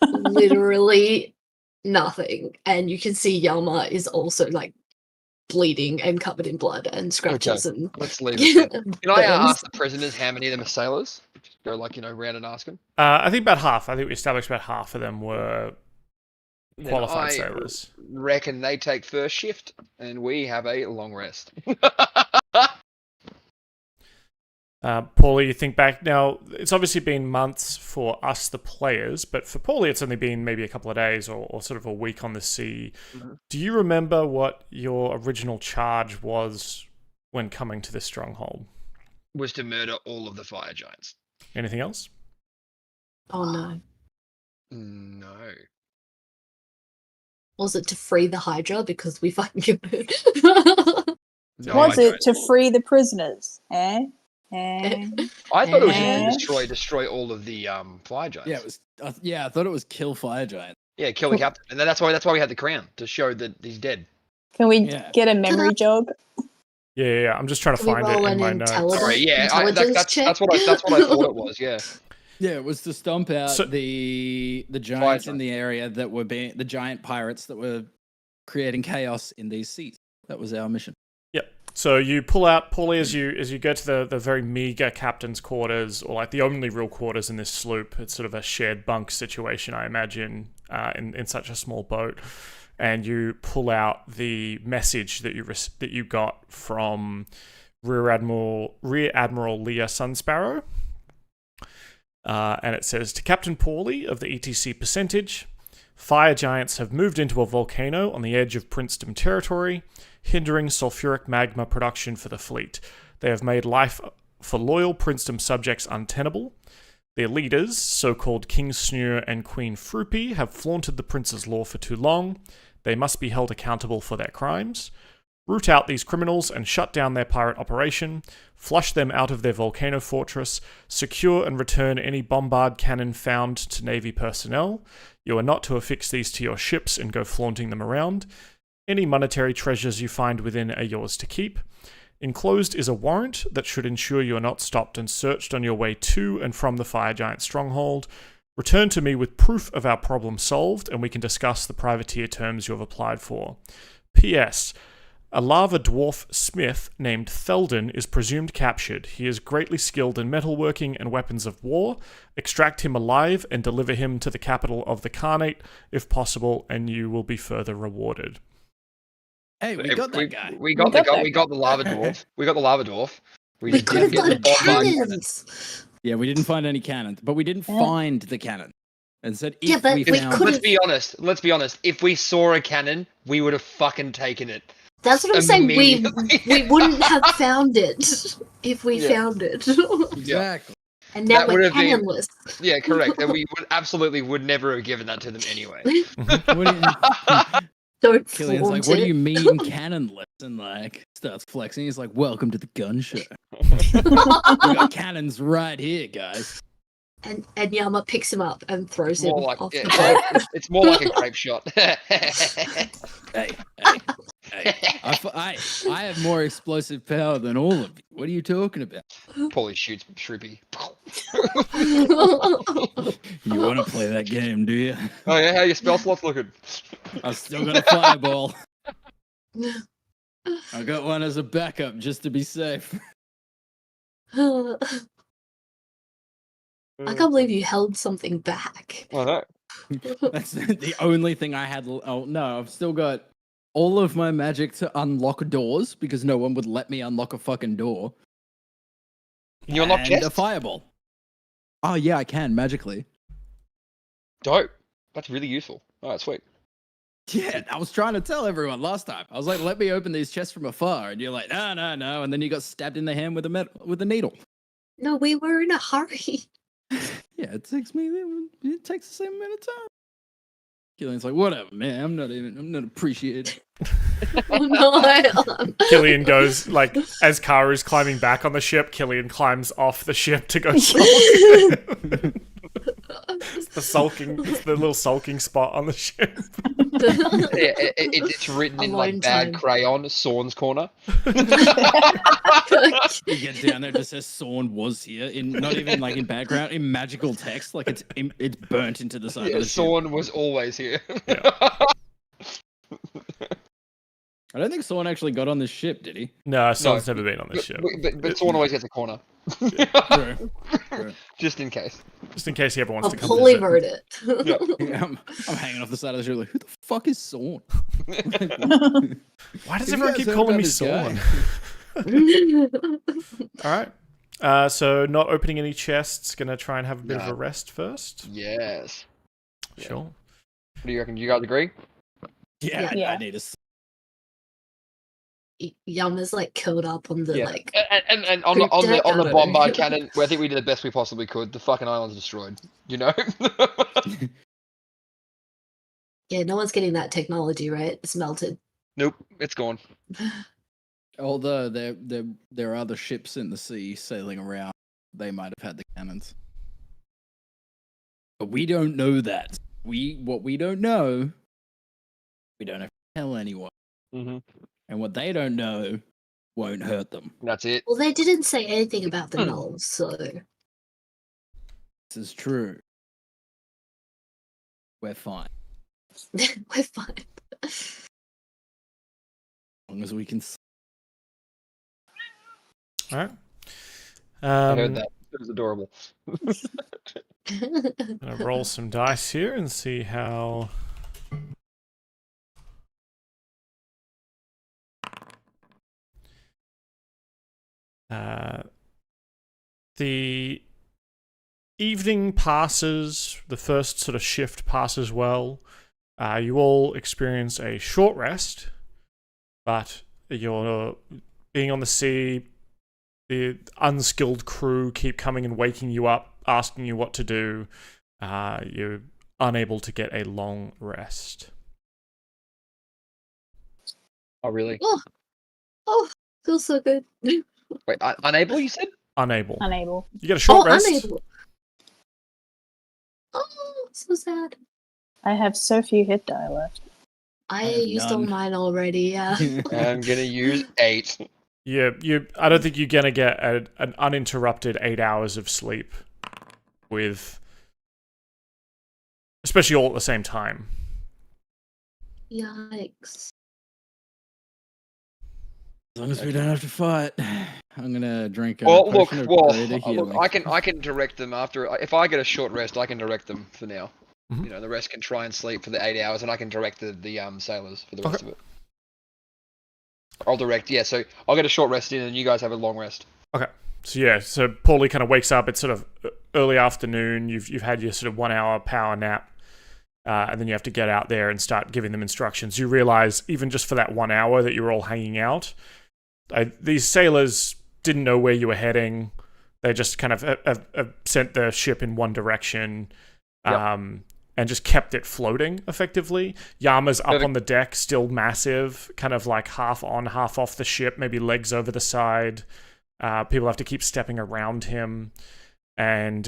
Literally nothing. And you can see Yama is also like bleeding and covered in blood and scratches and Let's leave it. Then. Can I burns. ask the prisoners how many of them are sailors? Just go like round and ask them. I think about half. I think we established about half of them were Then qualified I sailors. reckon they take first shift, and we have a long rest. Paulie, you think back now, it's obviously been months for us, the players, but for Paulie, it's only been maybe a couple of days or sort of a week on the sea. Mm-hmm. Do you remember what your original charge was when coming to this stronghold? Was to murder all of the fire giants. Anything else? Oh no. No. Was it to free the Hydra because we fucking killed it? No, Was I it don't. to free the prisoners? Eh? I thought it was just to destroy all of the fire giants. Yeah, it was. I thought it was kill fire giant. Yeah, kill the captain, and then that's why we had the crown to show that he's dead. Can we Yeah. get a memory jog? Yeah. I'm just trying to Can we find it roll in an my notes. intelligence? Sorry, yeah, Intelligence check? that's what I thought it was. Yeah. Yeah, it was to stomp out So- the giants in the area that were being the giant pirates that were creating chaos in these seas. That was our mission. Yep. So you pull out, Paulie, as you go to the very meager captain's quarters, or like the only real quarters in this sloop. It's sort of a shared bunk situation, I imagine, in such a small boat. And you pull out the message that you got from Rear Admiral Leah Sunsparrow. And it says, to Captain Paulie of the ETC Percentage, fire giants have moved into a volcano on the edge of Princedom territory, hindering sulfuric magma production for the fleet. They have made life for loyal Princedom subjects untenable. Their leaders, so-called King Snur and Queen Fruppy, have flaunted the prince's law for too long. They must be held accountable for their crimes. Root out these criminals and shut down their pirate operation. Flush them out of their volcano fortress. Secure and return any bombard cannon found to Navy personnel. You are not to affix these to your ships and go flaunting them around. Any monetary treasures you find within are yours to keep. Enclosed is a warrant that should ensure you are not stopped and searched on your way to and from the Fire Giant stronghold. Return to me with proof of our problem solved, and we can discuss the privateer terms you have applied for. P.S. A lava dwarf smith named Theldon is presumed captured. He is greatly skilled in metalworking and weapons of war. Extract him alive and deliver him to the capital of the Khanate, if possible, and you will be further rewarded. Hey, we got that guy. We got the lava dwarf. We got the lava dwarf. We just could have didn't get got the cannons. Yeah, we didn't find any cannons, but we didn't find the cannon. And said if Yeah, but we we found... could've- Let's be honest. If we saw a cannon, we would have fucking taken it. That's what I'm saying. We Immediately. wouldn't have found it if we found it. Exactly. And now That we're would have been- cannonless. Yeah, correct. And we would never have given that to them anyway. What do you... Don't Killian's flaunt like, what do it. you mean cannonless? And like starts flexing. He's like, welcome to the gun show. We got cannons right here, guys. And Yama picks him up and throws him More like off the boat. it's more like a grape shot. Hey. I have more explosive power than all of you. What are you talking about? Paulie shoots Shrimpy. You want to play that game, do you? Oh yeah, how your spell slots looking? I've still got a fireball. I got one as a backup just to be safe. I can't believe you held something back. I know. That's the only thing I had. Oh no, I've still got all of my magic to unlock doors because no one would let me unlock a fucking door. Can you unlock And chests? a fireball. Oh yeah, I can magically. Dope. That's really useful. Alright, sweet. Yeah, I was trying to tell everyone last time. I was like, "Let me open these chests from afar," and you're like, "No, no," and then you got stabbed in the hand with a needle. No, we were in a hurry. Yeah, it takes the same amount of time. Killian's like, whatever, man. I'm not appreciated. Oh, no. Killian goes, like, as Karu's climbing back on the ship, Killian climbs off the ship to go sulk. It's the little sulking spot on the ship. It's written in like Alone bad time. crayon, Sawn's corner. You get down there, it just says Sorn was here, in not even like in background, in magical text, like it's burnt into the side Yeah, of the ship. Sawn was always here. I don't think Sorn actually got on this ship, did he? No, Sawn's never been on this ship. But Sawn always gets a corner. True. Just in case. Just in case he ever wants I'll to come fully visit. wrote it. Yeah, I'm hanging off the side of the ship like, who the fuck is Sorn? Why does Have you everyone guys keep heard calling about me this guy? Sawn? Alright. So not opening any chests, gonna try and have a bit of a rest first. Yes. Sure. What do you reckon? You guys agree? Yeah, Yeah. I need a... Yama's like curled up on the Yeah. like. And on the I don't bombard know. cannon, well, I think we did the best we possibly could. The fucking island's destroyed. You know? Yeah, no one's getting that technology, right? It's melted. Nope, it's gone. Although there are other ships in the sea sailing around, they might have had the cannons. But we don't know that. What we don't know, we don't have to tell anyone. Mm-hmm. And what they don't know won't hurt them. That's it. Well, they didn't say anything about the nulls, so This is true. We're fine. we're fine. As long as we can... Alright. I heard that. It was adorable. Gonna roll some dice here and see how... The evening passes, the first sort of shift passes well. You all experience a short rest, but you're being on the sea. The unskilled crew keep coming and waking you up, asking you what to do. You're unable to get a long rest. Oh, really? Oh, feels so good. Wait, unable, you said? Unable. Unable. You get a short rest. Unable. Oh, so sad. I have so few hit die left. I have used all none. mine already. Yeah. I'm gonna use 8. Yeah, I don't think you're gonna get an uninterrupted 8 hours of sleep with, especially all at the same time. Yikes. As long as we don't have to fight, I'm gonna drink a Well, look, potion of well, greater look, healing. I can direct them after. If I get a short rest, I can direct them for now. Mhm. You know, the rest can try and sleep for the 8 hours, and I can direct the sailors for the rest of it. I'll direct, yeah. So I'll get a short rest in, and you guys have a long rest. Okay. So yeah, so Paulie kind of wakes up. It's sort of early afternoon. You've had your sort of 1 hour power nap, and then you have to get out there and start giving them instructions. You realize even just for that 1 hour that you were all hanging out, these sailors didn't know where you were heading. They just kind of sent the ship in one direction, and just kept it floating effectively. Yama's up on the deck, still massive, kind of like half on, half off the ship, maybe legs over the side. People have to keep stepping around him. And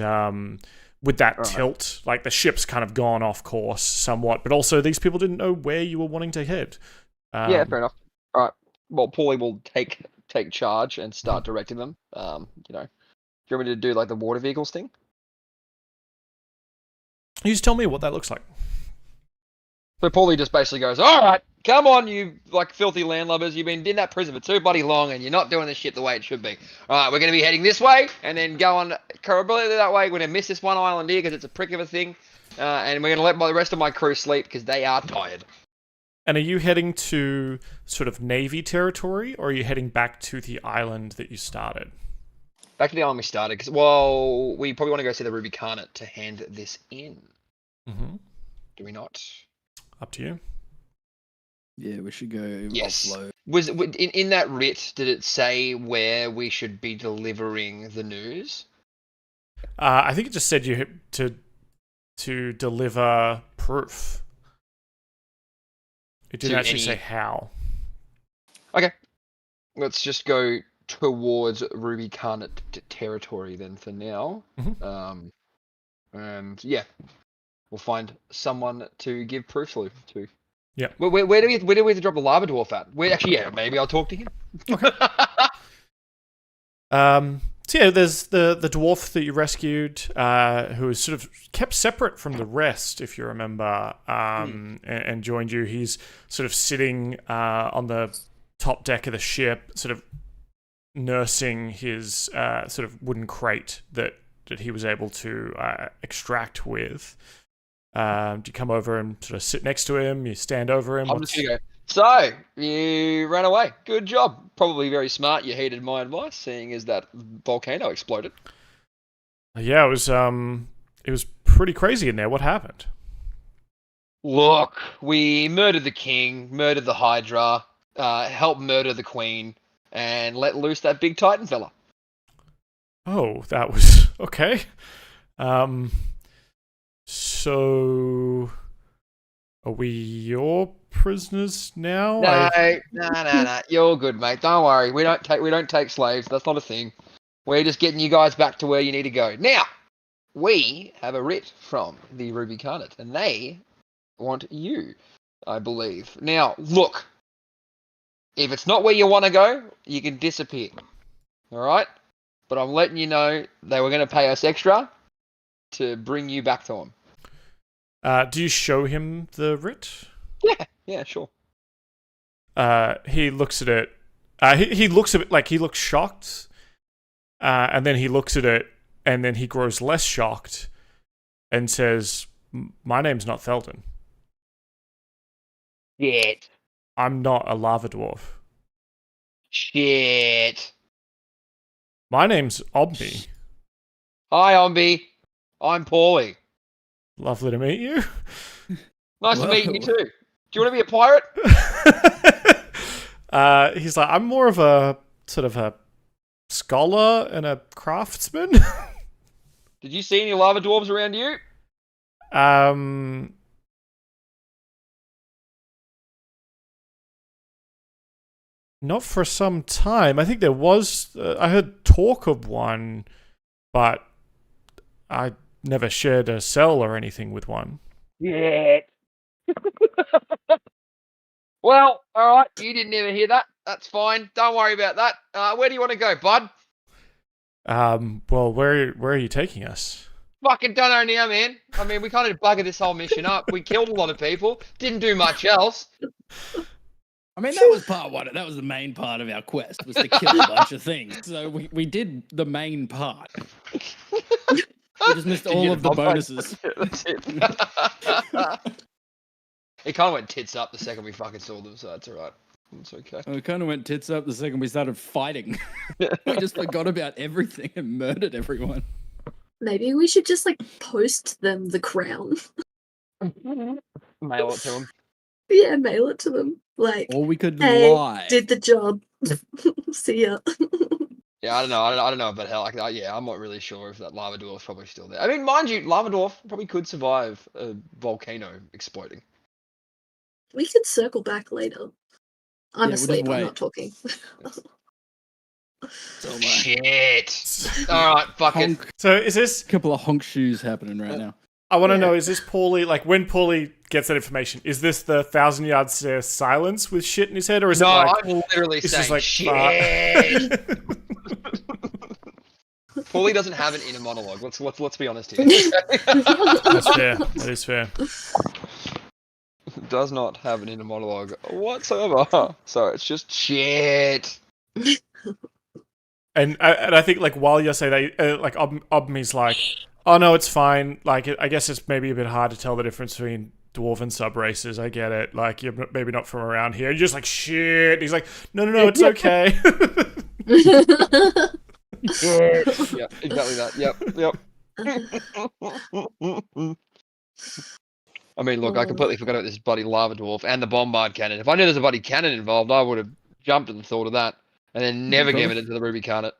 with that tilt, like the ship's kind of gone off course somewhat, but also these people didn't know where you were wanting to head. Yeah, fair enough. All right. Well, Paulie will take charge and start directing them. You know, do you want me to do like the water vehicles thing? You just tell me what that looks like. So Paulie just basically goes, all right, come on, you like filthy landlubbers. You've been in that prison for too bloody long and you're not doing this shit the way it should be. All right, we're going to be heading this way and then going completely that way. We're going to miss this one island here because it's a prick of a thing. And we're going to let the rest of my crew sleep because they are tired. And are you heading to sort of Navy territory, or are you heading back to the island that you started? Back to the island we started because, well, we probably want to go see the Ruby Carnet to hand this in. Mm-hmm. Do we not? Up to you. Yeah, we should go Yes. offload. Was in that writ, did it say where we should be delivering the news? I think it just said you had to deliver proof. It didn't To actually any- say how. Okay. Let's just go towards Ruby Carnet territory then for now. Mhm. And yeah, we'll find someone to give proof to. Yeah. Where do we have to drop the lava dwarf at? Maybe I'll talk to him. Okay. So yeah, there's the dwarf that you rescued, who was sort of kept separate from the rest, if you remember, and joined you. He's sort of sitting on the top deck of the ship, sort of nursing his sort of wooden crate that he was able to extract with. Do you come over and sort of sit next to him? You stand over him? I'm just gonna go. So you ran away. Good job. Probably very smart. You heeded my advice, seeing as that volcano exploded. Yeah, it was pretty crazy in there. What happened? Look, we murdered the king, murdered the Hydra, helped murder the queen, and let loose that big Titan fella. Oh, that was okay. So are we your prisoners now? No. You're good, mate. Don't worry. We don't take slaves. That's not a thing. We're just getting you guys back to where you need to go. Now, we have a writ from the Ruby Carnet, and they want you, I believe. Now, look. If it's not where you want to go, you can disappear. All right? But I'm letting you know they were going to pay us extra to bring you back to them. Do you show him the writ? Yeah, sure. He looks at it. He looks at it like he looks shocked, and then he looks at it, and then he grows less shocked, and says, "My name's not Theldon. Shit. I'm not a lava dwarf. Shit. My name's Omni. Hi, Ombi. I'm Paulie. Lovely to meet you." Nice to meet you Whoa. too. Do you want to be a pirate? He's like, "I'm more of a sort of a scholar and a craftsman." Did you see any lava dwarves around you? Not for some time. I think there was. I heard talk of one, but I never shared a cell or anything with one. Yeah. Well, all right. You didn't ever hear that. That's fine. Don't worry about that. Where do you want to go, bud? Well, where are you taking us? Fucking don't know now, man. I mean, we kind of buggered this whole mission up. We killed a lot of people. Didn't do much else. I mean, that was part one. That was the main part of our quest, was to kill a bunch of things. So we did the main part. We just missed all of the bonuses. That's it. It kind of went tits up the second we fucking saw them, so it's alright. It's okay. We kind of went tits up the second we started fighting. We just forgot about everything and murdered everyone. Maybe we should just like post them the crown. Mail it to them. Yeah, mail it to them. Like, Or we could hey, lie. did the job. See ya. Yeah, I don't know. I don't know about hell. Like, yeah, I'm not really sure if that lava dwarf's probably still there. I mean, mind you, lava dwarf probably could survive a volcano exploding. We could circle back later. I'm Yeah, we'll just asleep. I'm wait. not talking. So much. Shit. All right, fuck it. Honk. So is this? Couple of honk shoes happening right now. I want to Yeah. know, is this Paulie, like when Paulie gets that information, is this the 1,000 yard stare silence with shit in his head, or is No, it like I'm literally it's saying just like shit. Paulie doesn't have an inner monologue. Let's be honest here. That's fair. That is fair. Does not have an inner monologue whatsoever. So it's just shit. And I think like while you're saying that, like Obmi's like, oh no, it's fine. Like I guess it's maybe a bit hard to tell the difference between dwarven sub races. I get it. Like you're maybe not from around here. You're just like shit. He's like, no, it's okay. Yeah, exactly that. Yep. I mean, look, I completely forgot about this bloody lava dwarf and the bombard cannon. If I knew there's a bloody cannon involved, I would have jumped at the thought of that and then never given it to the ruby carnet.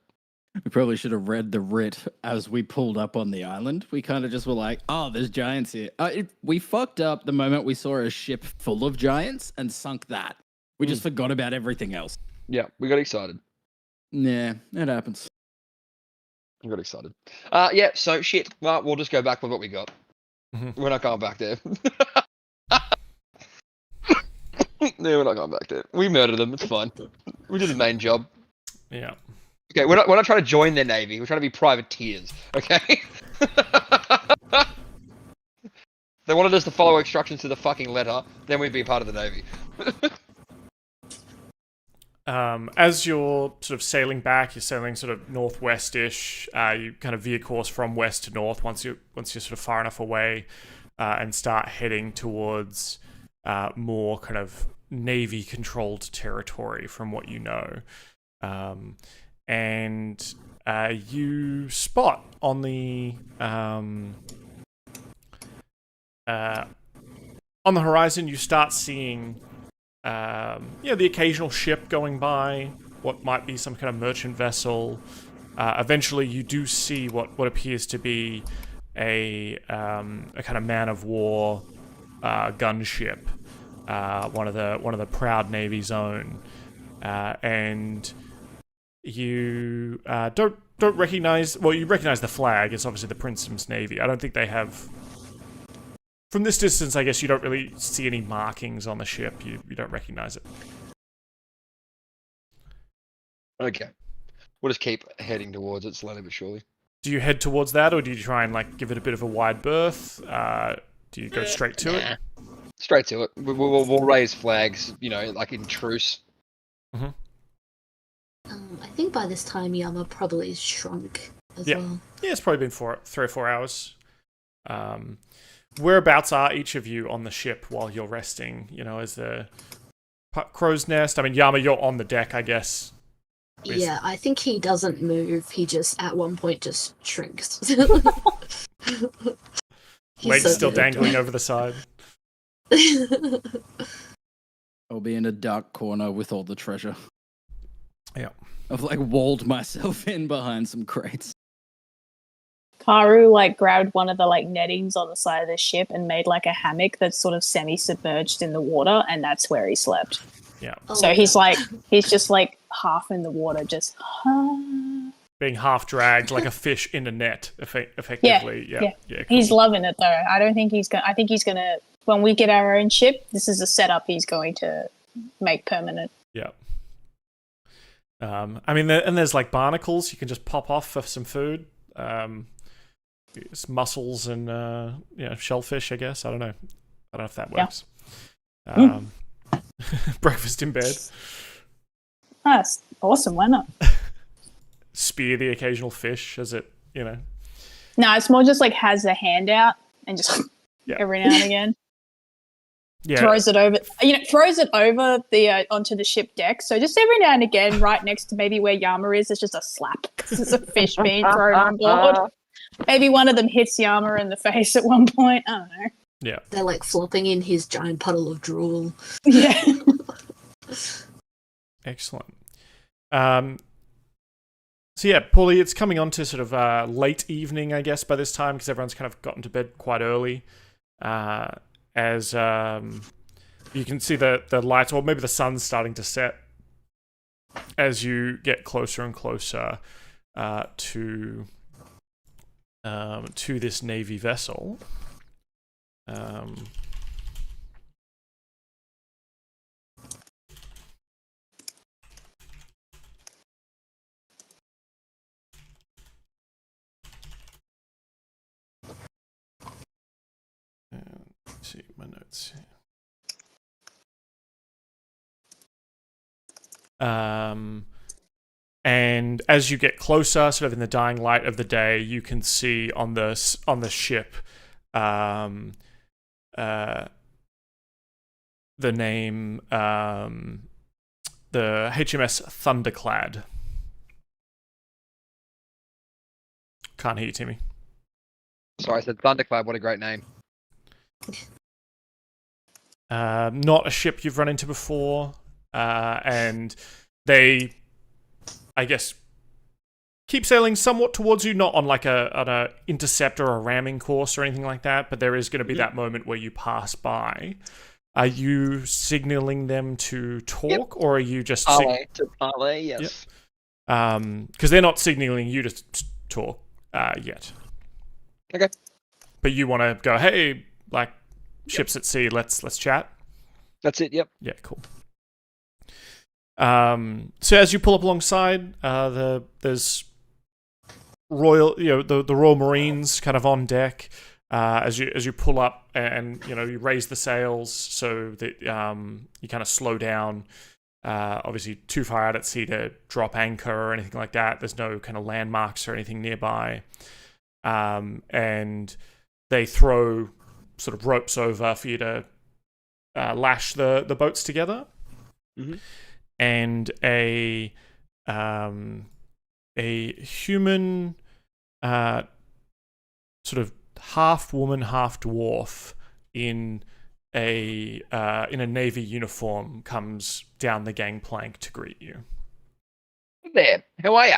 We probably should have read the writ as we pulled up on the island. We kind of just were like, oh, there's giants here. We fucked up the moment we saw a ship full of giants and sunk that. We just forgot about everything else. Yeah, we got excited. Yeah, it happens. We got excited. Yeah, so shit. Well, we'll just go back with what we got. We're not going back there. No, we're not going back there. We murdered them. It's fine. We did the main job. Yeah. Okay, we're not trying to join their navy. We're trying to be privateers. Okay. They wanted us to follow instructions to the fucking letter. Then we'd be part of the navy. As you're sort of sailing back, you're sailing sort of northwest-ish. You kind of veer course from west to north once you're sort of far enough away, and start heading towards more kind of navy-controlled territory from what you know. And you spot on the horizon, you start seeing the occasional ship going by, what might be some kind of merchant vessel. Eventually, you do see what appears to be a kind of man of war gunship, one of the Proud Navy's own, and you don't recognize. Well, you recognize the flag. It's obviously the Princeham's Navy. I don't think they have. From this distance, I guess you don't really see any markings on the ship. You don't recognize it. Okay. We'll just keep heading towards it slowly but surely. Do you head towards that, or do you try and like give it a bit of a wide berth? Do you go straight to it? Straight to it. We'll raise flags, like in truce. Mm-hmm. I think by this time Yama probably shrunk as well. Yeah, it's probably been 3 or 4 hours. Whereabouts are each of you on the ship while you're resting? Is the crow's nest? I mean, Yama, you're on the deck, I guess. Yeah, I think he doesn't move. He just, at one point, just shrinks. Leg's still dangling over the side. I'll be in a dark corner with all the treasure. Yeah. I've walled myself in behind some crates. Karu grabbed one of the nettings on the side of the ship and made a hammock that's sort of semi-submerged in the water, and that's where he slept. Yeah. So he's just half in the water, just being half dragged like a fish in a net, effectively. Yeah. Cool. He's loving it though. I think he's gonna. When we get our own ship, this is a setup he's going to make permanent. Yeah. I mean, there's barnacles you can just pop off for some food. It's mussels and shellfish, I guess. I don't know if that works. Breakfast in bed. That's awesome. Why not? Spear the occasional fish as it, you know. No, it's more just like has a hand out and just every now and again throws it over. Throws it over the onto the ship deck. So just every now and again, right next to maybe where Yama is, it's just a slap. There's a fish being thrown on board. Maybe one of them hits Yama in the face at one point. I don't know. Yeah. They're like flopping in his giant puddle of drool. Yeah. Excellent. So yeah, Paulie, it's coming on to sort of late evening, I guess, by this time, because everyone's kind of gotten to bed quite early. As you can see the lights, or maybe the sun's starting to set as you get closer and closer to this Navy vessel. Let's see my notes here. And as you get closer, sort of in the dying light of the day, you can see on the ship the name, the HMS Thunderclad. Can't hear you, Timmy. Sorry, I said Thunderclad. What a great name. Not a ship you've run into before, and they, I guess, keep sailing somewhat towards you, not on like a intercept or a ramming course or anything like that, but there is going to be that moment where you pass by. Are you signaling them to talk, or are you just Parlay, yes. Because they're not signaling you to talk yet. Okay. But you want to go, hey, like, ships at sea, let's chat. That's it. Yep. Yeah, cool. So as you pull up alongside, there's the Royal Marines kind of on deck. As you pull up and you raise the sails so that you kind of slow down. Obviously, too far out at sea to drop anchor or anything like that. There's no kind of landmarks or anything nearby, and they throw sort of ropes over for you to lash the boats together. Mm-hmm. And a human, sort of half woman, half dwarf in a navy uniform comes down the gangplank to greet you. Hey there, how are you?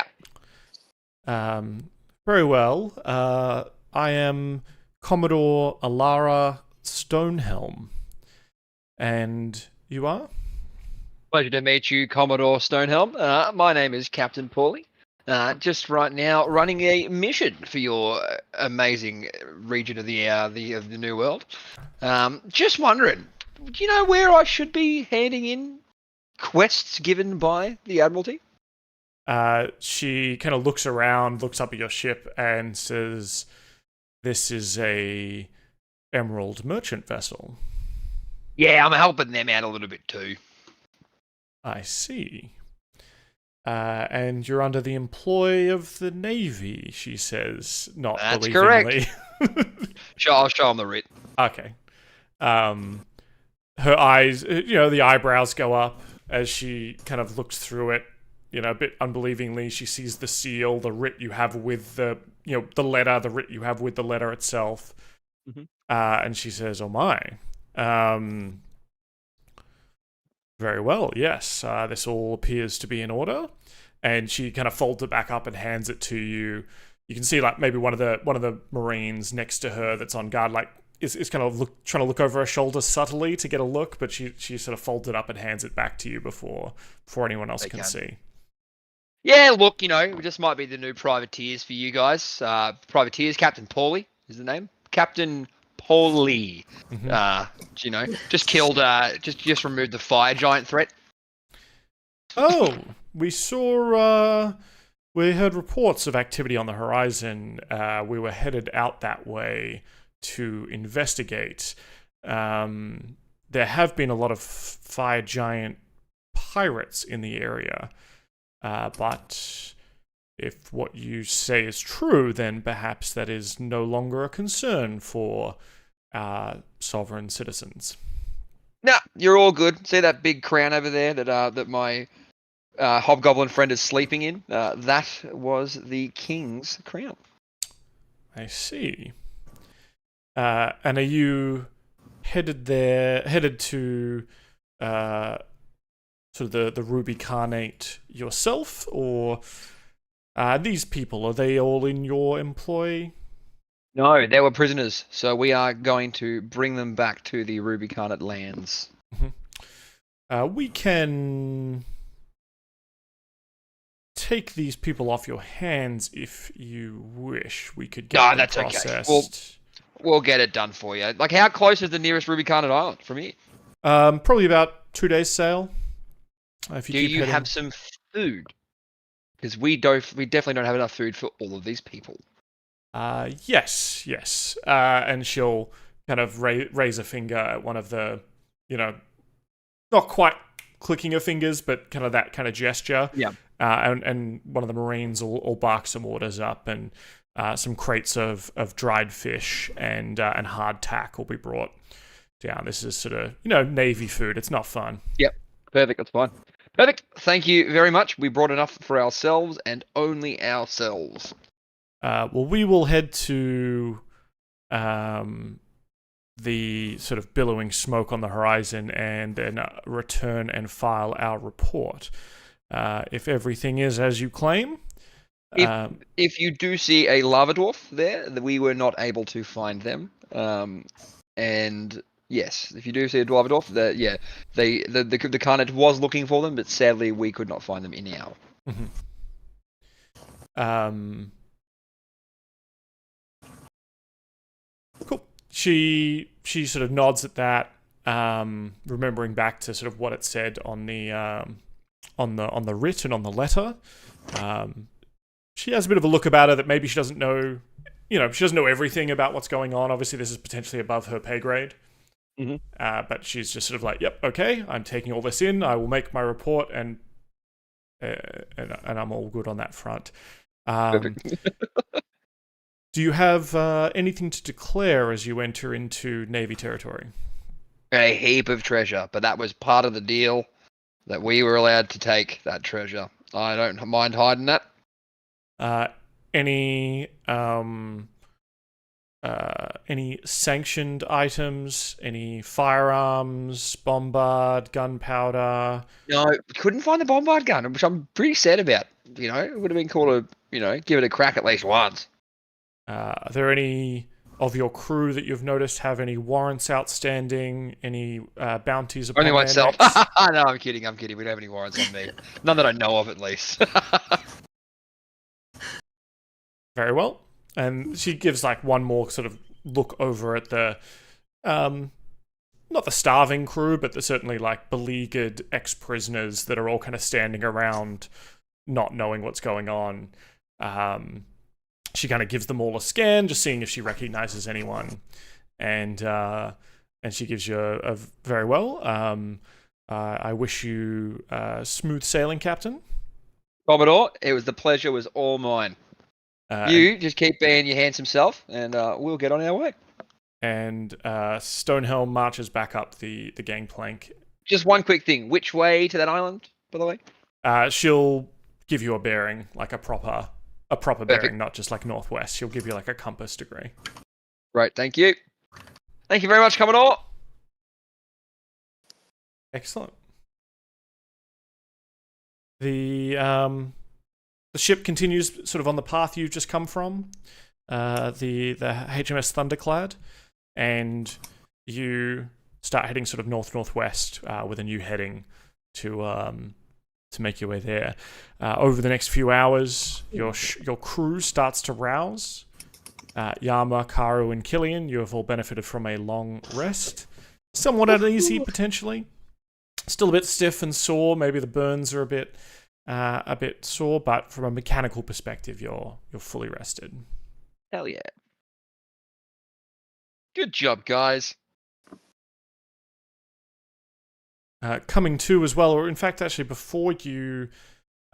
Very well. I am Commodore Alara Stonehelm. And you are? Pleasure to meet you, Commodore Stonehelm. My name is Captain Paulie. Just right now running a mission for your amazing region of the New World. Just wondering, do you know where I should be handing in quests given by the Admiralty? She kind of looks around, looks up at your ship, and says, "This is a emerald merchant vessel." Yeah, I'm helping them out a little bit too. I see. And you're under the employ of the Navy, she says, not That's believingly. Correct. I'll show them the writ. Okay. Her eyes, the eyebrows go up as she kind of looks through it, a bit unbelievingly. She sees the seal, the writ you have with the letter, the writ you have with the letter itself. Mm-hmm. And she says, "Oh my. Very well, yes. This all appears to be in order." And she kind of folds it back up and hands it to you. You can see like maybe one of the Marines next to her that's on guard, like is kind of trying to look over her shoulder subtly to get a look, but she sort of folds it up and hands it back to you before anyone else can see. Yeah, look, this might be the new privateers for you guys. Privateers, Captain Paulie is the name. Captain Paulie. Mm-hmm. Just killed, just removed the fire giant threat. Oh, we saw, we heard reports of activity on the horizon. We were headed out that way to investigate. there have been a lot of fire giant pirates in the area, but if what you say is true, then perhaps that is no longer a concern for sovereign citizens. Nah, you're all good. See that big crown over there that my hobgoblin friend is sleeping in? That was the king's crown. I see. And are you headed to sort of the Ruby Carnate yourself, or these people, are they all in your employ? No, they were prisoners, so we are going to bring them back to the Ruby Carnate lands. We can take these people off your hands if you wish. We could get them that's processed. Okay. We'll get it done for you. Like, how close is the nearest Ruby Carnate island from here? Probably about 2 days sail. Do you have some food? Because we definitely don't have enough food for all of these people. Yes. And she'll kind of raise a finger at one of the, not quite clicking her fingers, but kind of that kind of gesture. Yeah. And one of the Marines will bark some orders up, and some crates of dried fish and hardtack will be brought down. This is sort of, Navy food. It's not fun. Yep. Perfect. That's fine. Perfect. Thank you very much. We brought enough for ourselves and only ourselves. Well, we will head to the sort of billowing smoke on the horizon and then return and file our report. If everything is as you claim. If you do see a lava dwarf there, we were not able to find them. And yes, if you do see a lava dwarf, the Carnage was looking for them, but sadly we could not find them in our. Cool. She sort of nods at that, remembering back to sort of what it said on the writ and on the letter. She has a bit of a look about her that maybe she doesn't know, she doesn't know everything about what's going on. Obviously, this is potentially above her pay grade. But she's just sort of like, yep, okay, I'm taking all this in. I will make my report, and I'm all good on that front. Do you have anything to declare as you enter into Navy territory? A heap of treasure, but that was part of the deal that we were allowed to take that treasure. I don't mind hiding that. Any sanctioned items? Any firearms, bombard, gunpowder? No, couldn't find the bombard gun, which I'm pretty sad about. It would have been cool to, give it a crack at least once. Are there any of your crew that you've noticed have any warrants outstanding? Any bounties upon Only their myself. necks? No, I'm kidding. We don't have any warrants on me. None that I know of, at least. Very well. And she gives like one more sort of look over at the, not the starving crew, but certainly like beleaguered ex-prisoners that are all kind of standing around, not knowing what's going on. She kind of gives them all a scan, just seeing if she recognizes anyone, and she gives you a very well. I wish you smooth sailing, Captain. Commodore, the pleasure was all mine. You just keep being your handsome self, and we'll get on our way. And Stonehelm marches back up the gangplank. Just one quick thing. Which way to that island, by the way? She'll give you a bearing, like a proper Perfect. bearing, not just like northwest. She'll give you like a compass degree. Right, thank you. Thank you very much, Commodore. Excellent. The ship continues sort of on the path you've just come from, the HMS Thunderclad, and you start heading sort of northwest with a new heading to make your way there. Over the next few hours, your crew starts to rouse. Yama, Karu, and Killian, you have all benefited from a long rest. Somewhat uneasy, potentially. Still a bit stiff and sore. Maybe the burns are a bit sore, but from a mechanical perspective, you're fully rested. Hell yeah. Good job, guys. coming to as well, or in fact, actually, before you,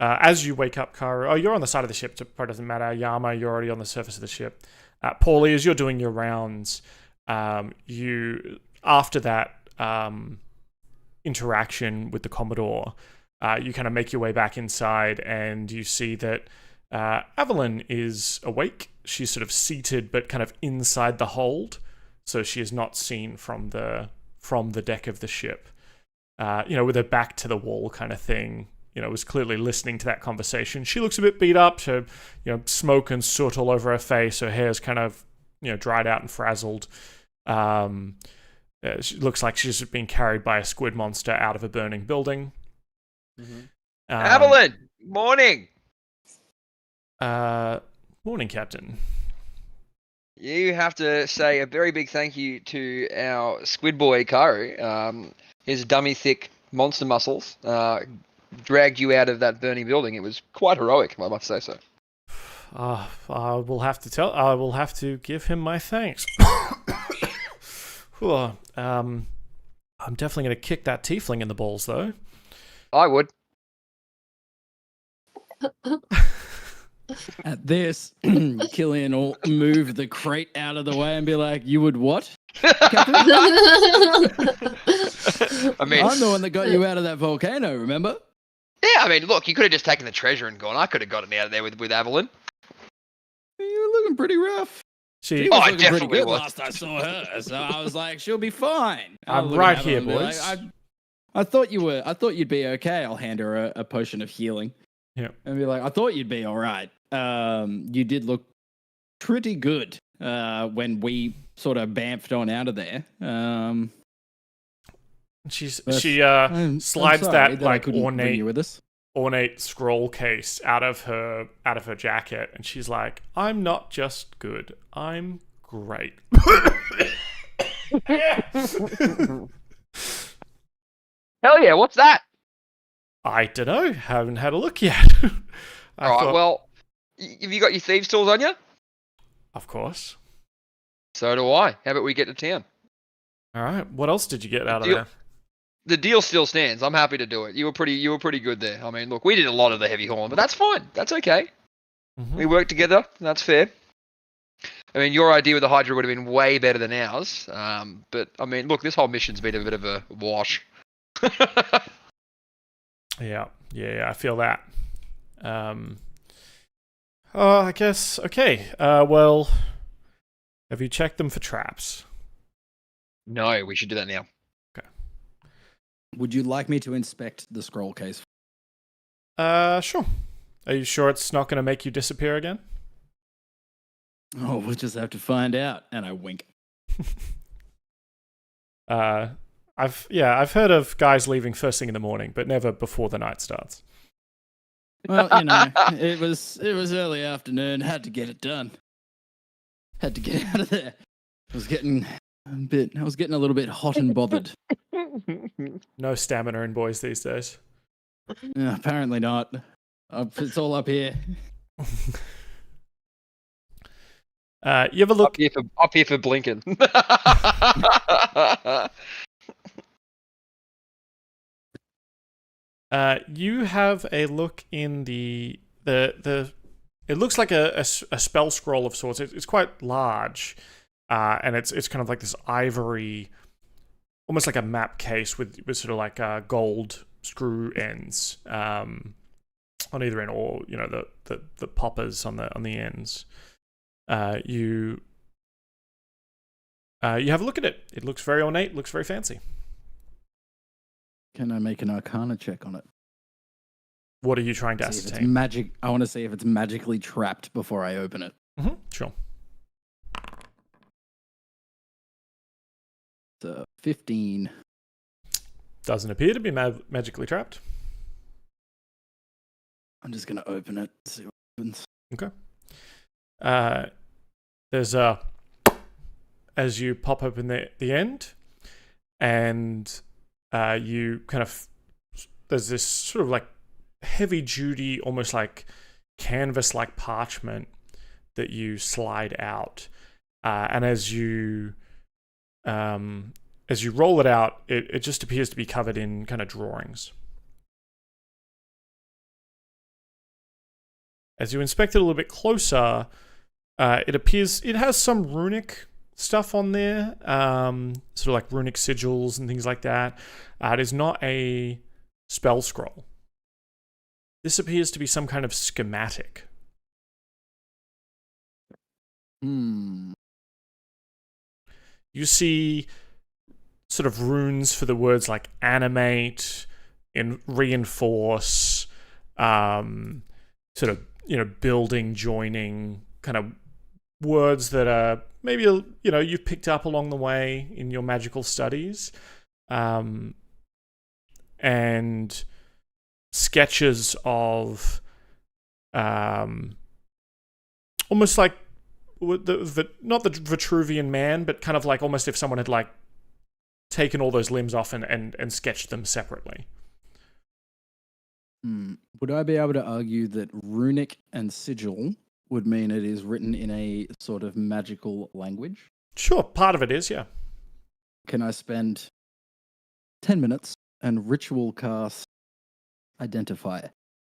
as you wake up, Karu, you're on the side of the ship, so it probably doesn't matter. Yama, you're already on the surface of the ship. Paulie, as you're doing your rounds, you, after that interaction with the Commodore, you kind of make your way back inside, and you see that Evelyn is awake. She's sort of seated, but kind of inside the hold, so she is not seen from the deck of the ship. With her back to the wall, kind of thing. Was clearly listening to that conversation. She looks a bit beat up. So, smoke and soot all over her face. Her hair's kind of, dried out and frazzled. She looks like she's just been carried by a squid monster out of a burning building. Mm-hmm. Evelyn, morning. Morning, Captain. You have to say a very big thank you to our squid boy, Karu. His dummy thick monster muscles dragged you out of that burning building. It was quite heroic, I must say so. I will have to give him my thanks. I'm definitely going to kick that tiefling in the balls, though. I would. At this, Killian will move the crate out of the way and be like, "You would what? I mean, I'm the one that got you out of that volcano, remember?" Yeah, I mean, look, you could have just taken the treasure and gone. I could have gotten out of there with Evelyn. You were looking pretty rough. She was I looking pretty definitely good was. last I saw her, so I was like, "She'll be fine." I'm right here, boys. I thought you'd be okay. I'll hand her a potion of healing. Yeah, and be like, "I thought you'd be all right. You did look pretty good when we sort of bamfed on out of there." She I'm slides sorry that like I couldn't bring you with us. ornate scroll case out of her jacket, and she's like, "I'm not just good, I'm great." Hell yeah, what's that? I don't know. Haven't had a look yet. All right, well, have you got your thieves' tools on you? Of course. So do I. How about we get to town? All right. What else did you get out of there? The deal still stands. I'm happy to do it. You were pretty good there. I mean, look, we did a lot of the heavy hauling, but that's fine. That's okay. Mm-hmm. We worked together. That's fair. I mean, your idea with the Hydra would have been way better than ours. But I mean, look, this whole mission's been a bit of a wash. Yeah, I feel that. I guess, okay. Well, have you checked them for traps? No, we should do that now. Okay. Would you like me to inspect the scroll case? Sure. Are you sure it's not going to make you disappear again? Oh, we'll just have to find out. And I wink. I've heard of guys leaving first thing in the morning, but never before the night starts. Well, it was early afternoon. Had to get it done. Had to get out of there. I was getting a little bit hot and bothered. No stamina in boys these days. Yeah, apparently not. It's all up here. You ever look up here for blinking? You have a look in the it looks like a spell scroll of sorts. It's quite large, and it's kind of like this ivory, almost like a map case with sort of like gold screw ends on either end, or the poppers on the ends. You have a look at it. It looks very ornate. Looks very fancy. Can I make an Arcana check on it? What are you trying to See if it's ascertain? magic. I want to see if it's magically trapped before I open it. Mm-hmm. Sure. So 15. Doesn't appear to be magically trapped. I'm just gonna open it. See what happens. Okay. There's as you pop open the end, and you kind of, there's this sort of like heavy duty, almost like canvas like parchment that you slide out, and as you as you roll it out, it just appears to be covered in kind of drawings. As you inspect it a little bit closer, it appears it has some runic stuff on there, sort of like runic sigils and things like that. It is not a spell scroll. This appears to be some kind of schematic. You see sort of runes for the words like animate, reinforce, sort of, building, joining, kind of words that are maybe, you've picked up along the way in your magical studies. And sketches of almost like not the Vitruvian man, but kind of like almost if someone had like taken all those limbs off and sketched them separately. Would I be able to argue that runic and sigil would mean it is written in a sort of magical language? Sure, part of it is, yeah. Can I spend 10 minutes and ritual cast Identify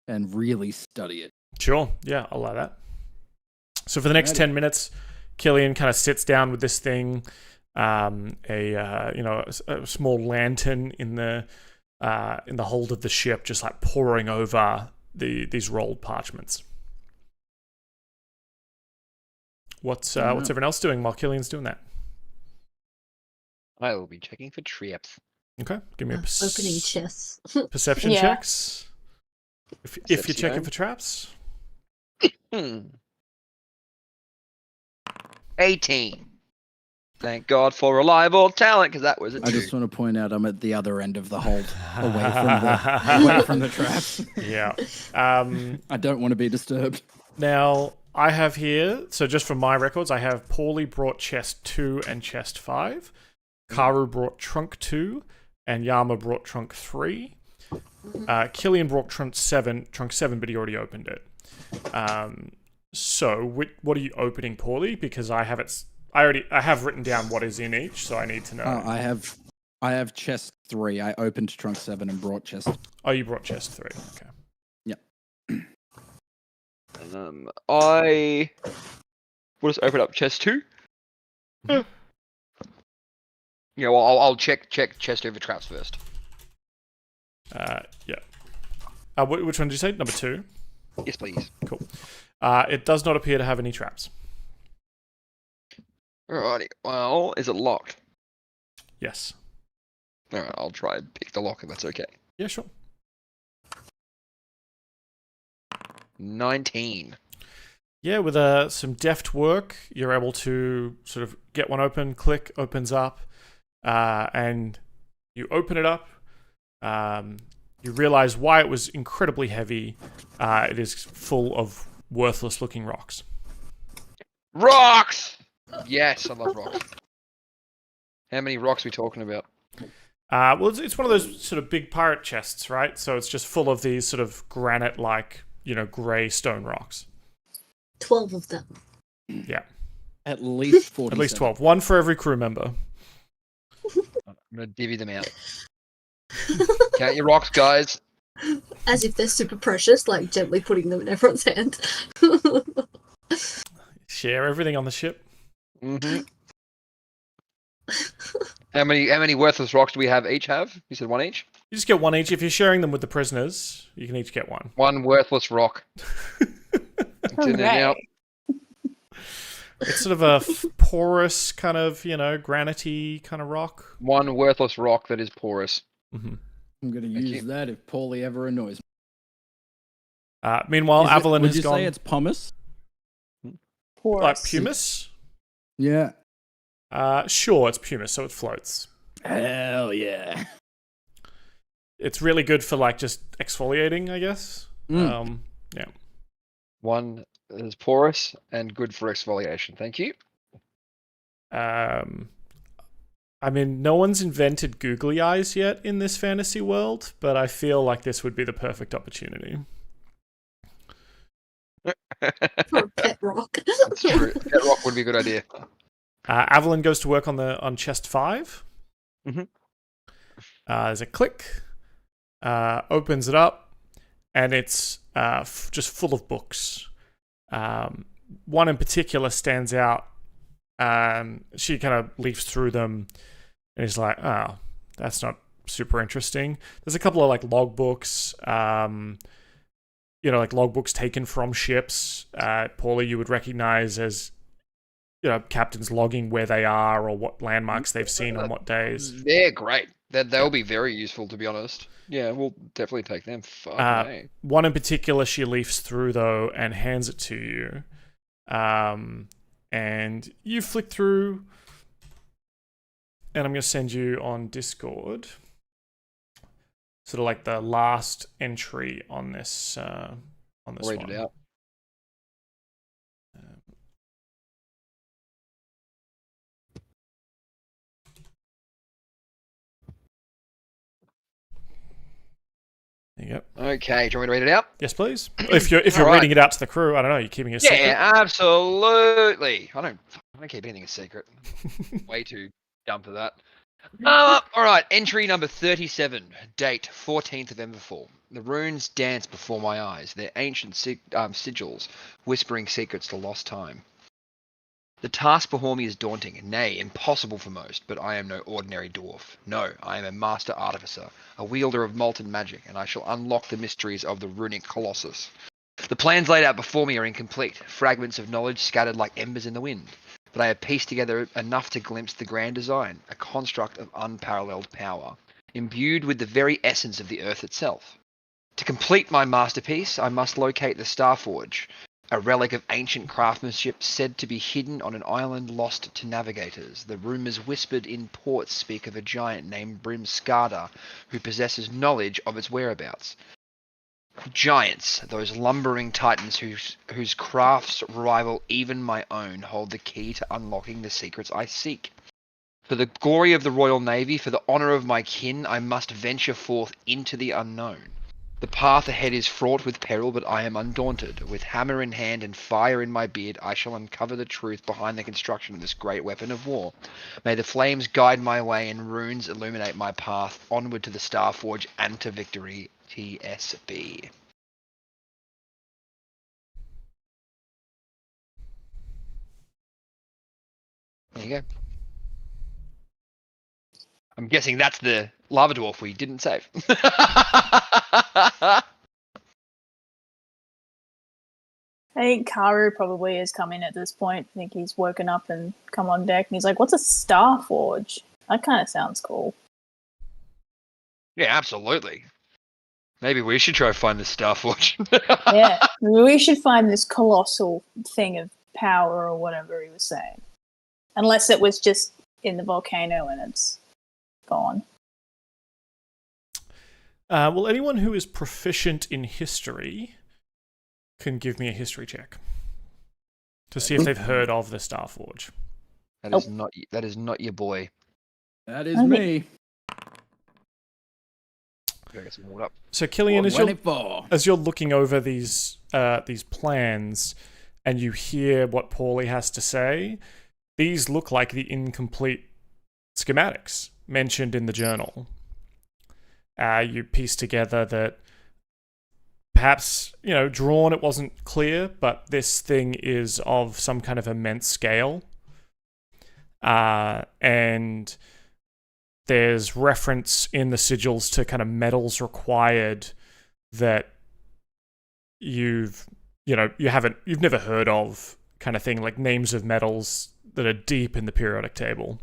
and really study it? Sure, yeah, I'll allow that. So for the next 10 minutes, Killian kind of sits down with this thing, a small lantern in the hold of the ship, just like poring over these rolled parchments. What's everyone else doing while Killian's doing that? I will be checking for traps. Okay, give me a opening chests. Perception checks. If you're checking for traps. 18. Thank God for reliable talent, because that was a 2. I just want to point out I'm at the other end of the hold, away from the traps. Yeah. I don't want to be disturbed. Now, I have here, so just from my records, I have Paulie brought chest 2 and chest 5. Karu brought trunk 2, and Yama brought trunk 3. Killian brought trunk 7, but he already opened it. So, what are you opening, Paulie? Because I have written down what is in each, so I need to know. I have chest 3. I opened trunk 7 and brought chest. Oh, you brought chest 3. Okay. Yep. I will just open up chest 2. Yeah, well, I'll check chest over traps first. Yeah. Which one did you say? Number 2? Yes, please. Cool. It does not appear to have any traps. Alrighty. Well, is it locked? Yes. Alright, I'll try and pick the lock if that's okay. Yeah, sure. 19. Yeah, with some deft work, you're able to sort of get one open, click, opens up, and you open it up. You realize why it was incredibly heavy. It is full of worthless-looking rocks. Rocks! Yes, I love rocks. How many rocks are we talking about? Well, it's one of those sort of big pirate chests, right? So it's just full of these sort of granite-like, grey stone rocks. 12 of them. Yeah. At least 40. At least 12. One for every crew member. I'm going to divvy them out. Count your rocks, guys. As if they're super precious, like gently putting them in everyone's hand. Share everything on the ship. Mm-hmm. How many worthless rocks do we each have? You said 1 each? You just get 1 each. If you're sharing them with the prisoners, you can each get 1. 1 worthless rock. It's in and out. It's sort of a porous kind of, granity kind of rock. 1 worthless rock that is porous. Mm-hmm. I'm going to use that if Paulie ever annoys me. Meanwhile, Avalon would has you gone... say it's pumice? Porous. Like pumice? Yeah. Sure, it's pumice, so it floats. Hell yeah. It's really good for, like, just exfoliating, I guess. Yeah. 1 is porous and good for exfoliation. Thank you. I mean, no one's invented googly eyes yet in this fantasy world, but I feel like this would be the perfect opportunity. For a pet rock. That's true. Pet rock would be a good idea. Avalon goes to work on chest 5. Mhm. There's a click. Opens it up, and it's just full of books. One in particular stands out. She kind of leafs through them and is like, oh, that's not super interesting. There's a couple of like logbooks, like logbooks taken from ships. Paulie, you would recognize as, captains logging where they are or what landmarks they've seen on what days. They're great. They'll be very useful, to be honest. Yeah, we'll definitely take them. One in particular she leafs through, though, and hands it to you. And you flick through, and I'm going to send you on Discord sort of like the last entry on this Read one. it out. There you go. Okay, do you want me to read it out? Yes, please. If you're All right. reading it out to the crew, I don't know. You're keeping it a secret. Yeah, absolutely. I don't keep anything a secret. Way too dumb for that. All right, entry number 37, date 14th of Emberfall. The runes dance before my eyes, their ancient sigils, whispering secrets to lost time. The task before me is daunting, nay, impossible for most, but I am no ordinary dwarf. No, I am a master artificer, a wielder of molten magic, and I shall unlock the mysteries of the runic colossus. The plans laid out before me are incomplete, fragments of knowledge scattered like embers in the wind, but I have pieced together enough to glimpse the grand design, a construct of unparalleled power, imbued with the very essence of the earth itself. To complete my masterpiece, I must locate the Starforge, a relic of ancient craftsmanship said to be hidden on an island lost to navigators. The rumours whispered in ports speak of a giant named Brimskada, who possesses knowledge of its whereabouts. Giants, those lumbering titans whose crafts rival even my own, hold the key to unlocking the secrets I seek. For the glory of the Royal Navy, for the honour of my kin, I must venture forth into the unknown. The path ahead is fraught with peril, but I am undaunted. With hammer in hand and fire in my beard, I shall uncover the truth behind the construction of this great weapon of war. May the flames guide my way and runes illuminate my path onward to the Starforge and to victory. TSB. There you go. I'm guessing that's the lava dwarf we didn't save. I think Karu probably has come in at this point. I think he's woken up and come on deck, and he's like, "What's a Starforge? That kind of sounds cool." Yeah, absolutely. Maybe we should try to find the Starforge. Yeah, we should find this colossal thing of power or whatever he was saying. Unless it was just in the volcano and it's gone. Well, anyone who is proficient in history can give me a history check to see if they've heard of the Starforge. That is not your boy. That is me. Gotta get some water up. So, Killian, Well, as you're looking over these plans and you hear what Paulie has to say, these look like the incomplete schematics mentioned in the journal. You piece together that perhaps, drawn it wasn't clear, but this thing is of some kind of immense scale. And there's reference in the sigils to kind of metals required that you've never heard of, kind of thing, like names of metals that are deep in the periodic table.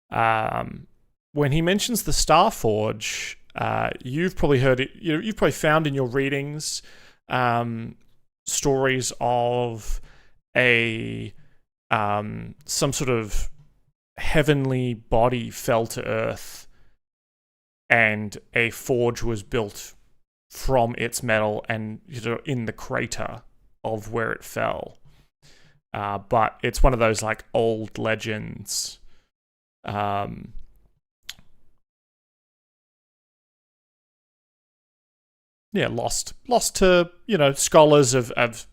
When he mentions the Starforge, you've probably heard it. You've probably found in your readings stories of some sort of heavenly body fell to Earth, and a forge was built from its metal, and in the crater of where it fell. But it's one of those like old legends. Lost to scholars and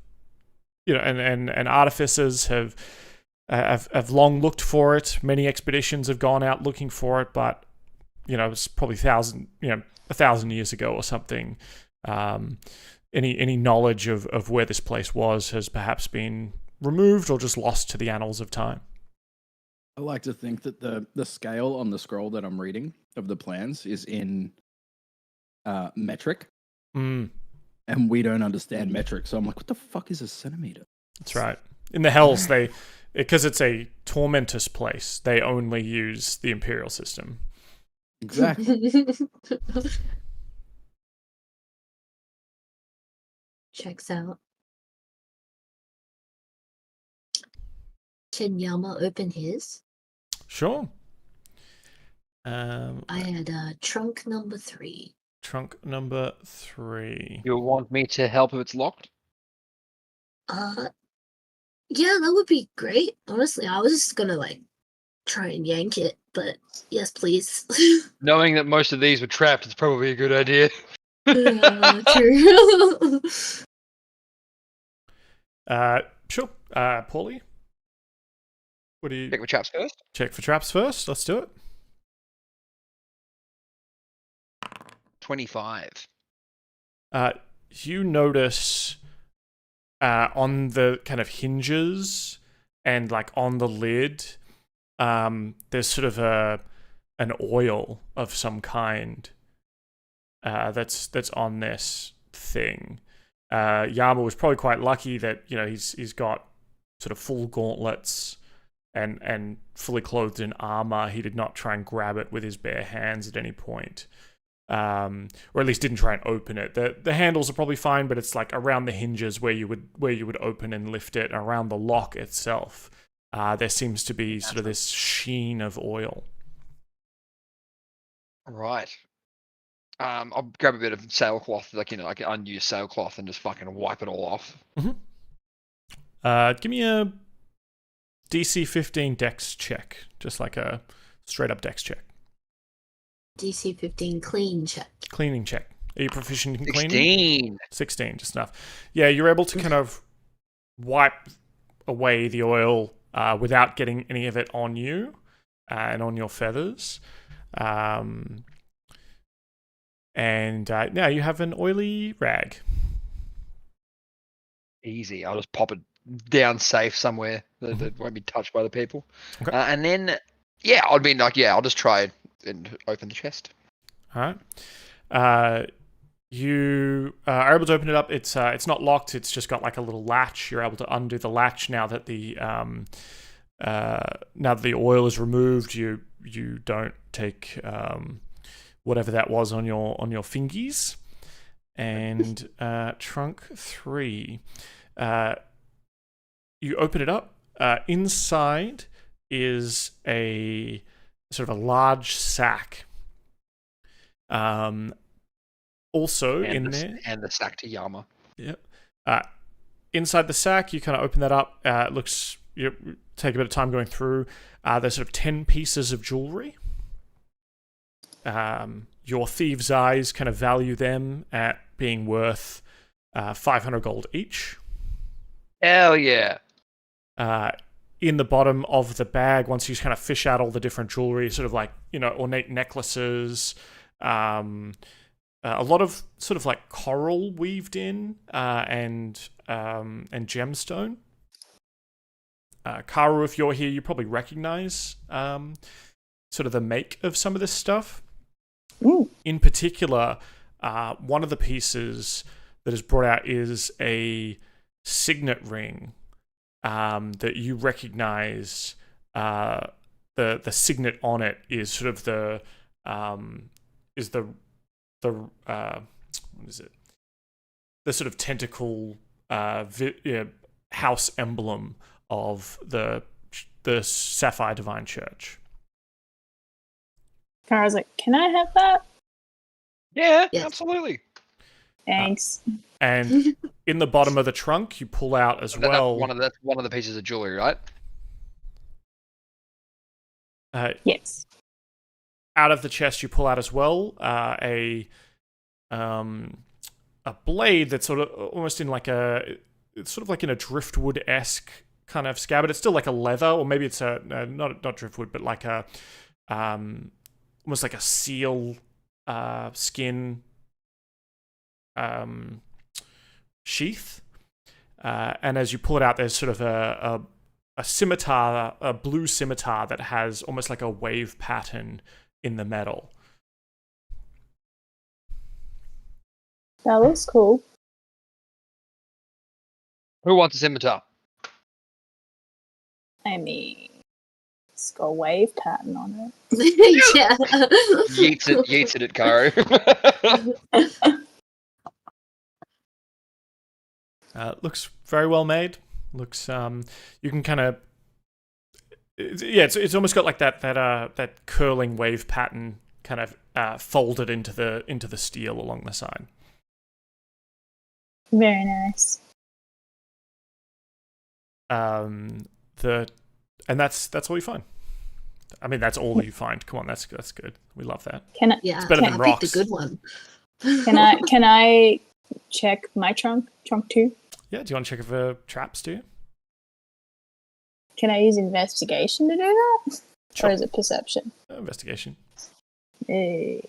artificers have have long looked for it. Many expeditions have gone out looking for it, but it's probably 1,000 years ago or something. Any knowledge of where this place was has perhaps been removed or just lost to the annals of time. I like to think that the scale on the scroll that I'm reading of the plans is in metric, and we don't understand metric. So I'm like, what the fuck is a centimeter? That's right. In the Hells, because it's a tormentous place, they only use the imperial system. Exactly. Checks out. Can Yama open his? Sure. I had trunk number 3. Trunk number 3. You want me to help if it's locked? Yeah, that would be great. Honestly, I was just gonna try and yank it, but yes, please. Knowing that most of these were trapped, it's probably a good idea. True. Sure. Paulie? What do you... Check with traps first. Check for traps first. Let's do it. 25. You notice on the kind of hinges and on the lid, there's sort of an oil of some kind that's on this thing. Yama was probably quite lucky that he's got sort of full gauntlets and fully clothed in armor. He did not try and grab it with his bare hands at any point. Or at least didn't try and open it. The handles are probably fine, but it's around the hinges where you would open and lift it, and around the lock itself. There seems to be sort of this sheen of oil. Right. I'll grab a bit of sailcloth, like unused sailcloth, and just fucking wipe it all off. Mm-hmm. Give me a DC 15 Dex check, just like a straight up Dex check. DC 15 clean check. Cleaning check. Are you proficient in 16. cleaning? 16, just enough. Yeah, you're able to kind of wipe away the oil without getting any of it on you and on your feathers. And now you have an oily rag. Easy. I'll just pop it down safe somewhere that won't be touched by the people. Okay. And then, I'll just try and open the chest. All right. You are able to open it up. It's not locked. It's just got a little latch. You're able to undo the latch now that the oil is removed. You don't take whatever that was on your fingies. And trunk 3. You open it up. Inside is a sort of a large sack. Also and the sack to Yama. Yep. Inside the sack, you kind of open that up. It looks. You take a bit of time going through. There's sort of 10 pieces of jewelry. Your thieves' eyes kind of value them at being worth 500 gold each. Hell yeah. In the bottom of the bag, once you kind of fish out all the different jewelry, sort of ornate necklaces, a lot of sort of coral weaved in, and gemstone. Karu, if you're here, you probably recognize sort of the make of some of this stuff. Ooh. In particular, one of the pieces that is brought out is a signet ring that you recognize. The signet on it is sort of the what is it? The sort of tentacle house emblem of the Sapphire Divine Church. Kara's like, can I have that? Yeah, Yes. Absolutely. Thanks. And in the bottom of the trunk, you pull out as well. That's one of the pieces of jewelry, right? Yes. Out of the chest, you pull out as well a blade that's sort of almost in it's sort of like in a driftwood-esque kind of scabbard. It's still like a leather, or maybe it's a not driftwood, but like a almost like a seal skin sheath. And as you pull it out, there's sort of a scimitar, a blue scimitar that has almost like a wave pattern in the metal. That looks cool. Who wants a scimitar? I mean, it's got a wave pattern on it. Yeah. Yeets it at Karo. Looks very well made. Looks you can kind of it's almost got like that curling wave pattern kind of folded into the steel along the side. Very nice. And that's all you find. I mean, that's all you find. Come on, that's good. We love that. Yeah, it's better than I rocks. picked a good one. Can I check my trunk too? Yeah. Do you want to check if there are traps? Do you? Can I use investigation to do that, Sure. or is it perception? Investigation. Hey.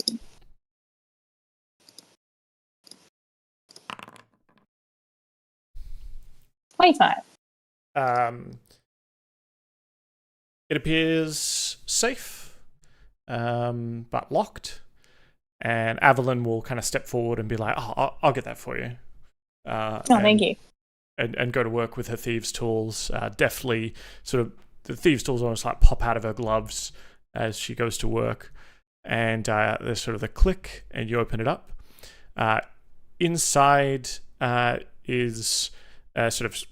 $25. It appears safe, but locked. And Avalon will kind of step forward and be like, "Oh, I'll get that for you." Thank you. And go to work with her thieves' tools. Deftly, sort of the thieves' tools almost like pop out of her gloves as she goes to work. And there's sort of the click, and you open it up. Inside is sort of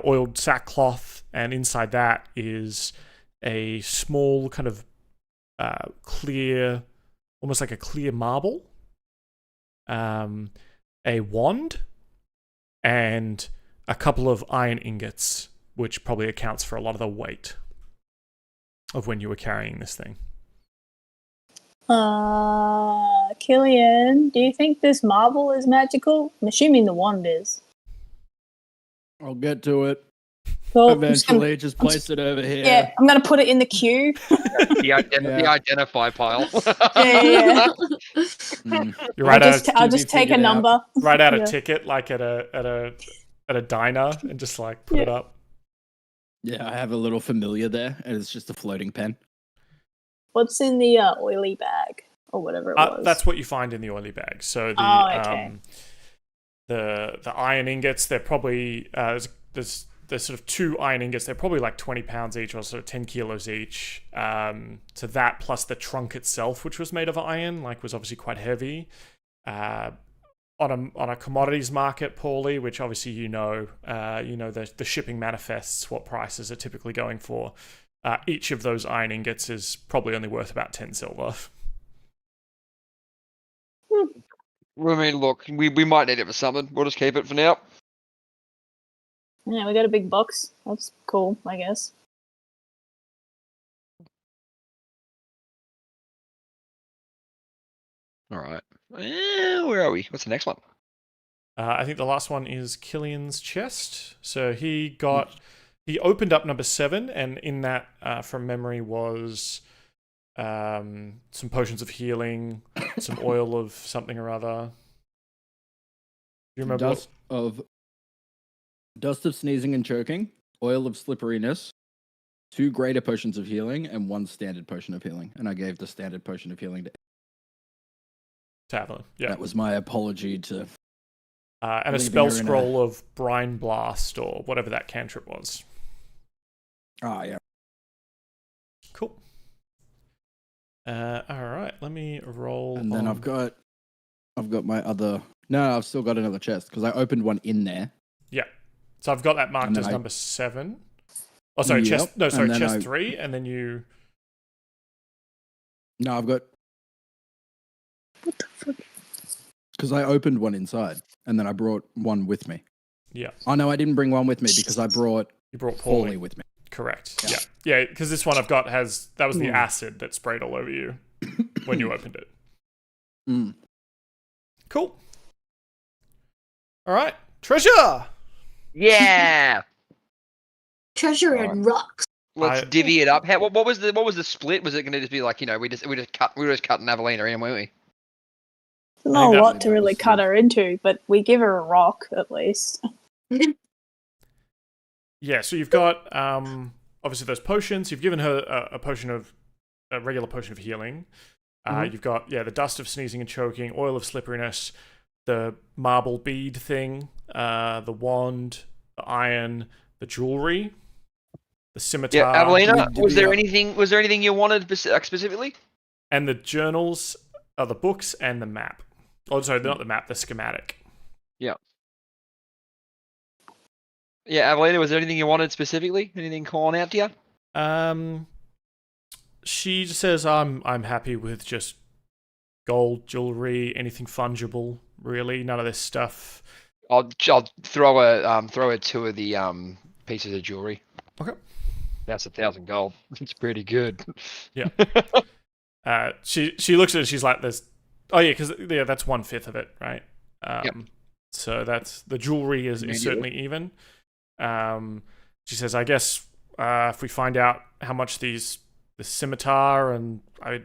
oiled sackcloth, and inside that is a small kind of clear, almost like a clear marble, a wand, and a couple of iron ingots, which probably accounts for a lot of the weight of when you were carrying this thing. Killian, do you think this marble is magical? I'm assuming the wand is. I'll get to it. Cool. Eventually, just place it over here. Yeah, I'm gonna put it in the queue. The identify pile. Yeah. You write I'll just take a number. Write out a Yeah. ticket like at a diner and just like put it up. Yeah, I have a little familiar there, and it's just a floating pen. What's in the oily bag or whatever it was? That's what you find in the oily bag. So the okay. the iron ingots, they're probably there's sort of 2 iron ingots. They're probably like 20 pounds each, or sort of 10 kilos each. So that plus the trunk itself, which was made of iron, like was obviously quite heavy. On a commodities market, Paulie, which obviously the shipping manifests what prices are typically going for. Each of those iron ingots is probably only worth about 10 silver. I mean, look, we might need it for something. We'll just keep it for now. Yeah, we got a big box. That's cool, I guess. All right. Where are we? What's the next one? I think the last one is Killian's chest. So he opened up number 7, and in that, from memory, was some potions of healing, some oil of something or other. Do you remember? Dust of sneezing and choking, oil of slipperiness, 2 greater potions of healing, and 1 standard potion of healing. And I gave the standard potion of healing to Avalon. Yeah. That was my apology to. And a spell scroll of Brine Blast, or whatever that cantrip was. Oh, yeah. Cool. All right, let me roll. And then I've got my other. No, I've still got another chest because I opened one in there. Yeah. So I've got that marked as number 7. Oh, sorry, Yep. chest 3, and then you. No, I've got. What the fuck? Because I opened one inside, and then I brought one with me. Yeah. Oh no, I didn't bring one with me because I brought. You brought Paulie with me. Correct. Yeah. Because this one I've got that was the acid that sprayed all over you when you opened it. Mm. Cool. All right, treasure. Yeah. Treasure Alright. and rocks. Let's I- divvy it up. What was the split? Was it going to just be like, we just cut Avelina in, weren't we? There's I not think a that- lot to really cut her into, but we give her a rock at least. Yeah, so you've got obviously those potions. You've given her a regular potion of healing. You've got the dust of sneezing and choking, oil of slipperiness, the marble bead thing, the wand, the iron, the jewelry, the scimitar. Yeah, Avelina, we was there divvy up- anything you wanted specifically? And the journals, the books, and the map. Oh, sorry, not the map, the schematic. Yeah, Avelina, was there anything you wanted specifically? Anything calling out to you? She just says, "I'm happy with just gold jewelry, anything fungible, really. None of this stuff." I'll throw her two of the pieces of jewelry. Okay. That's 1,000 gold. It's pretty good. Yeah. She looks at it. She's like, "There's, oh yeah, because that's 1/5 of it, right? Yep. So that's the jewelry is certainly even." She says, "I guess if we find out how much the scimitar and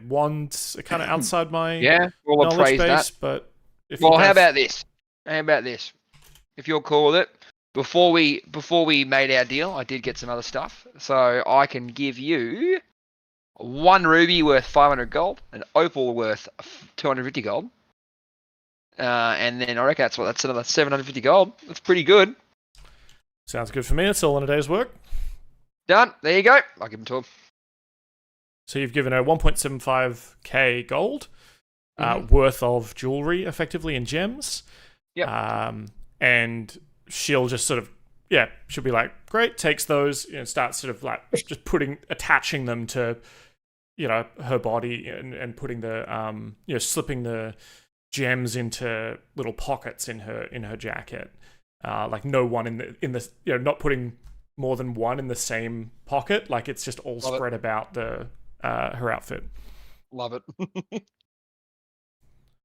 wands are kind of outside my Yeah, we'll knowledge appraise base, that. but if Well, you how guys- about this? If you're cool with it, before we made our deal, I did get some other stuff, so I can give you 1 ruby worth 500 gold, an opal worth 250 gold, and then I reckon that's another 750 gold. That's pretty good. Sounds good for me. It's all in a day's work. Done. There you go. I'll give them to him. So you've given her 1.75k gold Mhm. worth of jewelry, effectively, in gems. Yep. And she'll just sort of, she'll be like, great, takes those, starts sort of like just attaching them to, her body and putting the, slipping the gems into little pockets in her jacket. Like no one in the not putting more than one in the same pocket. Like it's just all Love it. spread about her outfit. Love it.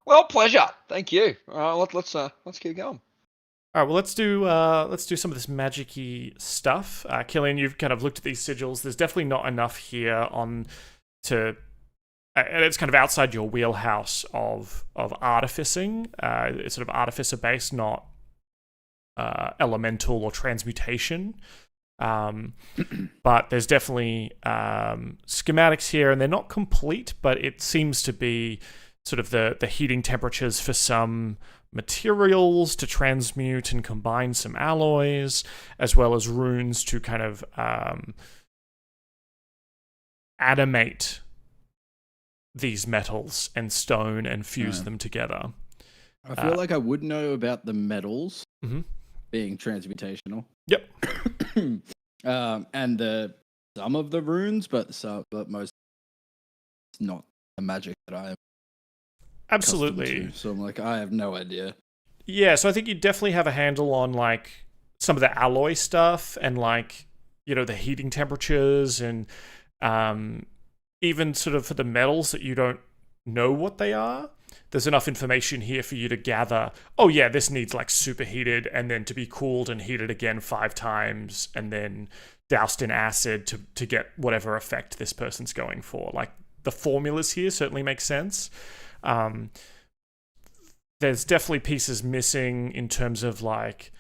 Well, pleasure. Thank you. Let's keep going. All right, well, let's do some of this magic-y stuff. Killian, you've kind of looked at these sigils. There's definitely not enough here and it's kind of outside your wheelhouse of artificing. It's sort of artificer-based, not elemental or transmutation. But there's definitely schematics here, and they're not complete, but it seems to be sort of the heating temperatures for some materials to transmute and combine some alloys, as well as runes to kind of animate these metals and stone and fuse them together. I feel like I would know about the metals Mhm. being transmutational. Yep. And some of the runes, but most not the magic that I am accustomed Absolutely. to. So I'm like, I have no idea. Yeah, so I think you definitely have a handle on like some of the alloy stuff and like, the heating temperatures and even sort of for the metals that you don't know what they are. There's enough information here for you to gather, oh yeah, this needs like superheated and then to be cooled and heated again 5 times and then doused in acid to get whatever effect this person's going for. Like the formulas here certainly make sense. There's definitely pieces missing in terms of like,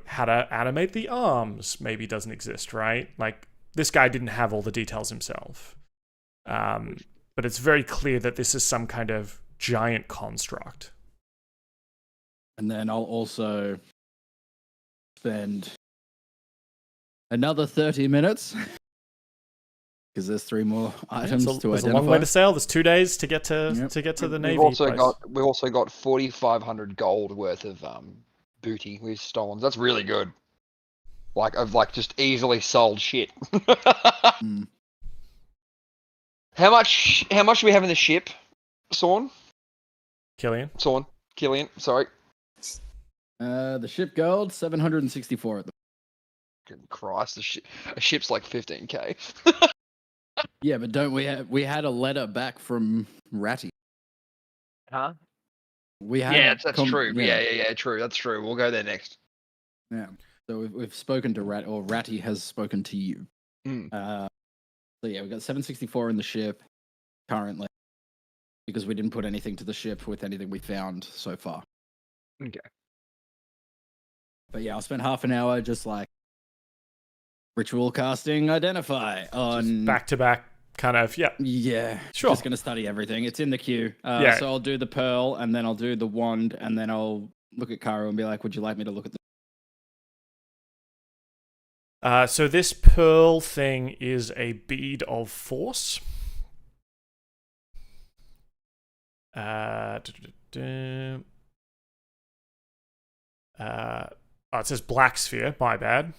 how to animate the arms maybe doesn't exist, right? Like this guy didn't have all the details himself. But it's very clear that this is some kind of giant construct. And then I'll also spend another 30 minutes because there's 3 more items to There's identify. a long way to sail. There's 2 days to get to the Navy. We've also got 4,500 gold worth of booty we've stolen. That's really good. Like just easily sold shit. Mm. How much do we have in the ship, Killian? Sorry. The ship gold 764 at the Good Christ, a ship's like 15k. Yeah, but don't we had a letter back from Ratty. Huh? We had Yeah, that's true. Yeah, true. That's true. We'll go there next. Yeah. So we've spoken to Rat, or Ratty has spoken to you. Mm. So yeah, we've got 764 in the ship currently because we didn't put anything to the ship with anything we found so far. Okay. But yeah, I'll spend half an hour just like ritual casting identify on Back to back, kind of. Yeah. Yeah, Sure. Just gonna study everything. It's in the queue. Yeah. So I'll do the pearl, and then I'll do the wand, and then I'll look at Karo and be like, "Would you like me to look at the?" So this pearl thing is a bead of force. It says black sphere. My bad.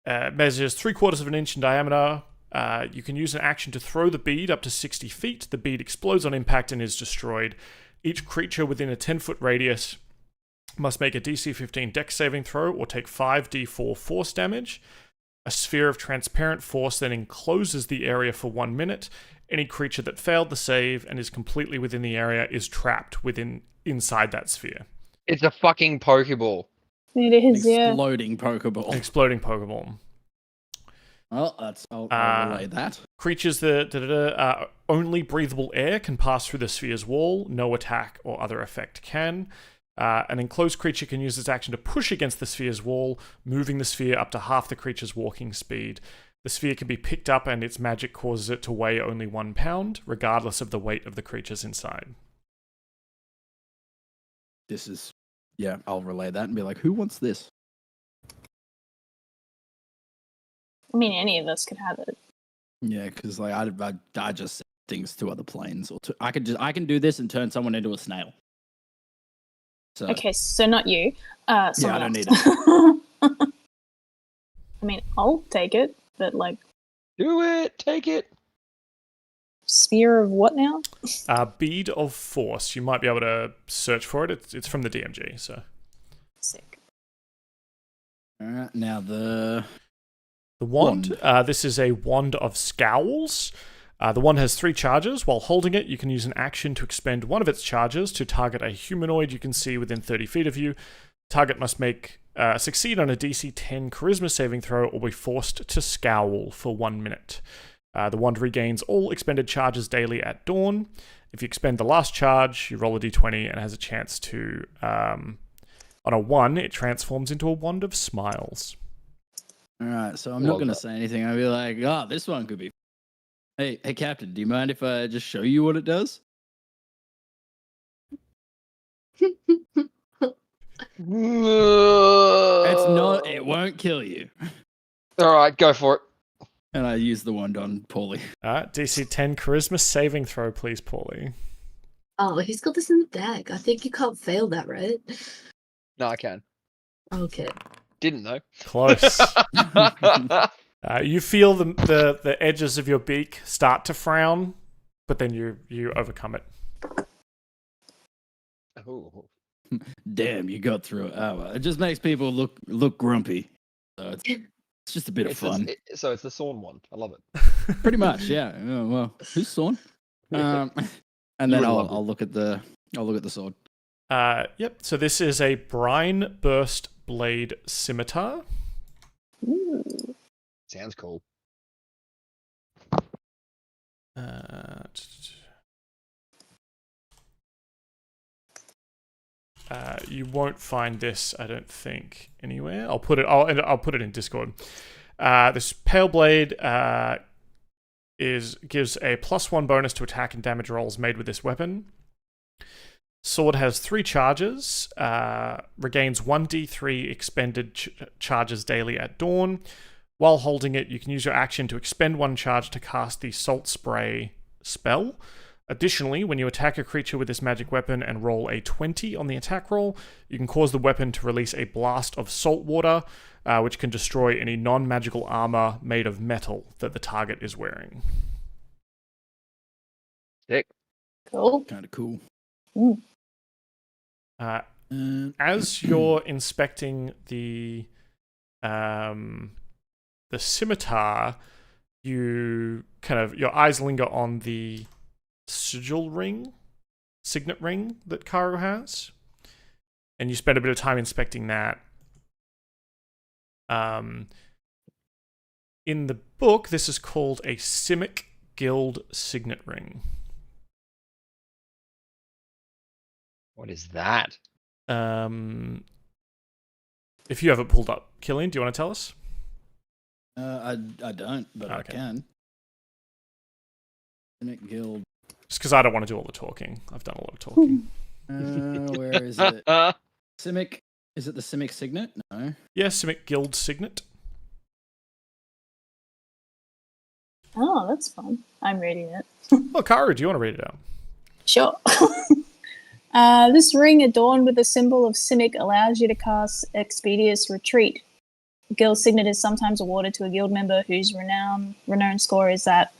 Measures 3/4 of an inch in diameter. You can use an action to throw the bead up to 60 feet. The bead explodes on impact and is destroyed. Each creature within a 10-foot radius must make a DC 15 Dex saving throw or take 5d4 force damage. A sphere of transparent force then encloses the area for 1 minute. Any creature that failed the save and is completely within the area is trapped inside that sphere. It's a fucking Pokeball. It is, yeah. Exploding Pokeball. An exploding Pokeball. Well, I'll relay that. Creatures that only breathable air can pass through the sphere's wall. No attack or other effect can. An enclosed creature can use its action to push against the sphere's wall, moving the sphere up to half the creature's walking speed. The sphere can be picked up and its magic causes it to weigh only 1 pound, regardless of the weight of the creatures inside. Yeah, I'll relay that and be like, who wants this? I mean, any of us could have it. Yeah, because like I just send things to other planes, or I can do this and turn someone into a snail. So, Okay, so not you. yeah, I Someone don't need else. I mean, I'll take it, but like, Do it. Take it. sphere of what now? Bead of force. You might be able to search for it. It's from the DMG. So Sick. All right, now the wand. This is a wand of scowls. The wand has 3 charges. While holding it, you can use an action to expend one of its charges to target a humanoid you can see within 30 feet of you. Target must succeed on a DC 10 Charisma saving throw or be forced to scowl for 1 minute. The wand regains all expended charges daily at dawn. If you expend the last charge, you roll a d20 and has a chance to... on a 1, it transforms into a wand of smiles. All right, so I'm not going to say anything. I'll be like, this one could be... Hey, Captain, do you mind if I just show you what it does? It won't kill you. All right, go for it. And I use the wand on Paulie. DC 10 Charisma saving throw, please, Paulie. Oh, he's got this in the bag. I think you can't fail that, right? No, I can. Okay. Didn't though. Close. You feel the edges of your beak start to frown, but then you overcome it. Oh. Damn, you got through it. Oh, well, it just makes people look grumpy. So it's just a bit of fun. So it's the Sawn one. I love it. Pretty much, yeah. Oh, well, who's Sawn? And then I'll look at the sword. Yep. So this is a brine burst blade scimitar. Ooh. Sounds cool. You won't find this, I don't think, anywhere. I'll put it in Discord. This pale blade gives a +1 bonus to attack and damage rolls made with this weapon. Sword has 3 charges, regains 1d3 expended charges daily at dawn. While holding it, you can use your action to expend 1 charge to cast the Salt Spray spell. Additionally, when you attack a creature with this magic weapon and roll a 20 on the attack roll, you can cause the weapon to release a blast of salt water, which can destroy any non-magical armor made of metal that the target is wearing. Sick. Cool. Kind of cool. Mm. As you're inspecting the scimitar, your eyes linger on the signet ring that Karu has. and you spend a bit of time inspecting that. In the book, this is called a Simic Guild Signet Ring. What is that? If you have it pulled up, Killian, do you want to tell us? I don't, but I Okay. can. Simic Guild. Just because I don't want to do all the talking. I've done a lot of talking. Where is it? Simic. Is it the Simic Signet? No. Yeah, Simic Guild Signet. Oh, that's fun. I'm reading it. Well, Karu, do you want to read it out? Sure. This ring adorned with the symbol of Simic allows you to cast Expeditious Retreat. Guild Signet is sometimes awarded to a guild member whose renown score is that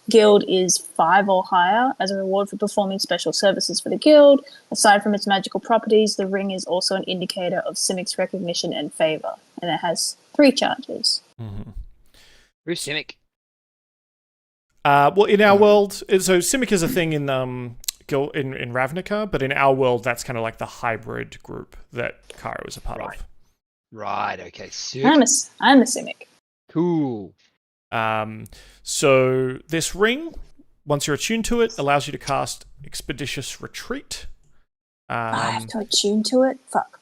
guild is 5 or higher as a reward for performing special services for the guild. Aside from its magical properties, the ring is also an indicator of Simic's recognition and favor, and it has 3 charges. Mm-hmm. Who's Simic? Well, in our world, so Simic is a thing in in Ravnica, but in our world, that's kind of like the hybrid group that Karu is a part of. Right. Okay. Sick. I'm a Simic. Cool. So this ring, once you're attuned to it, allows you to cast Expeditious Retreat. I have to attune to it? Fuck.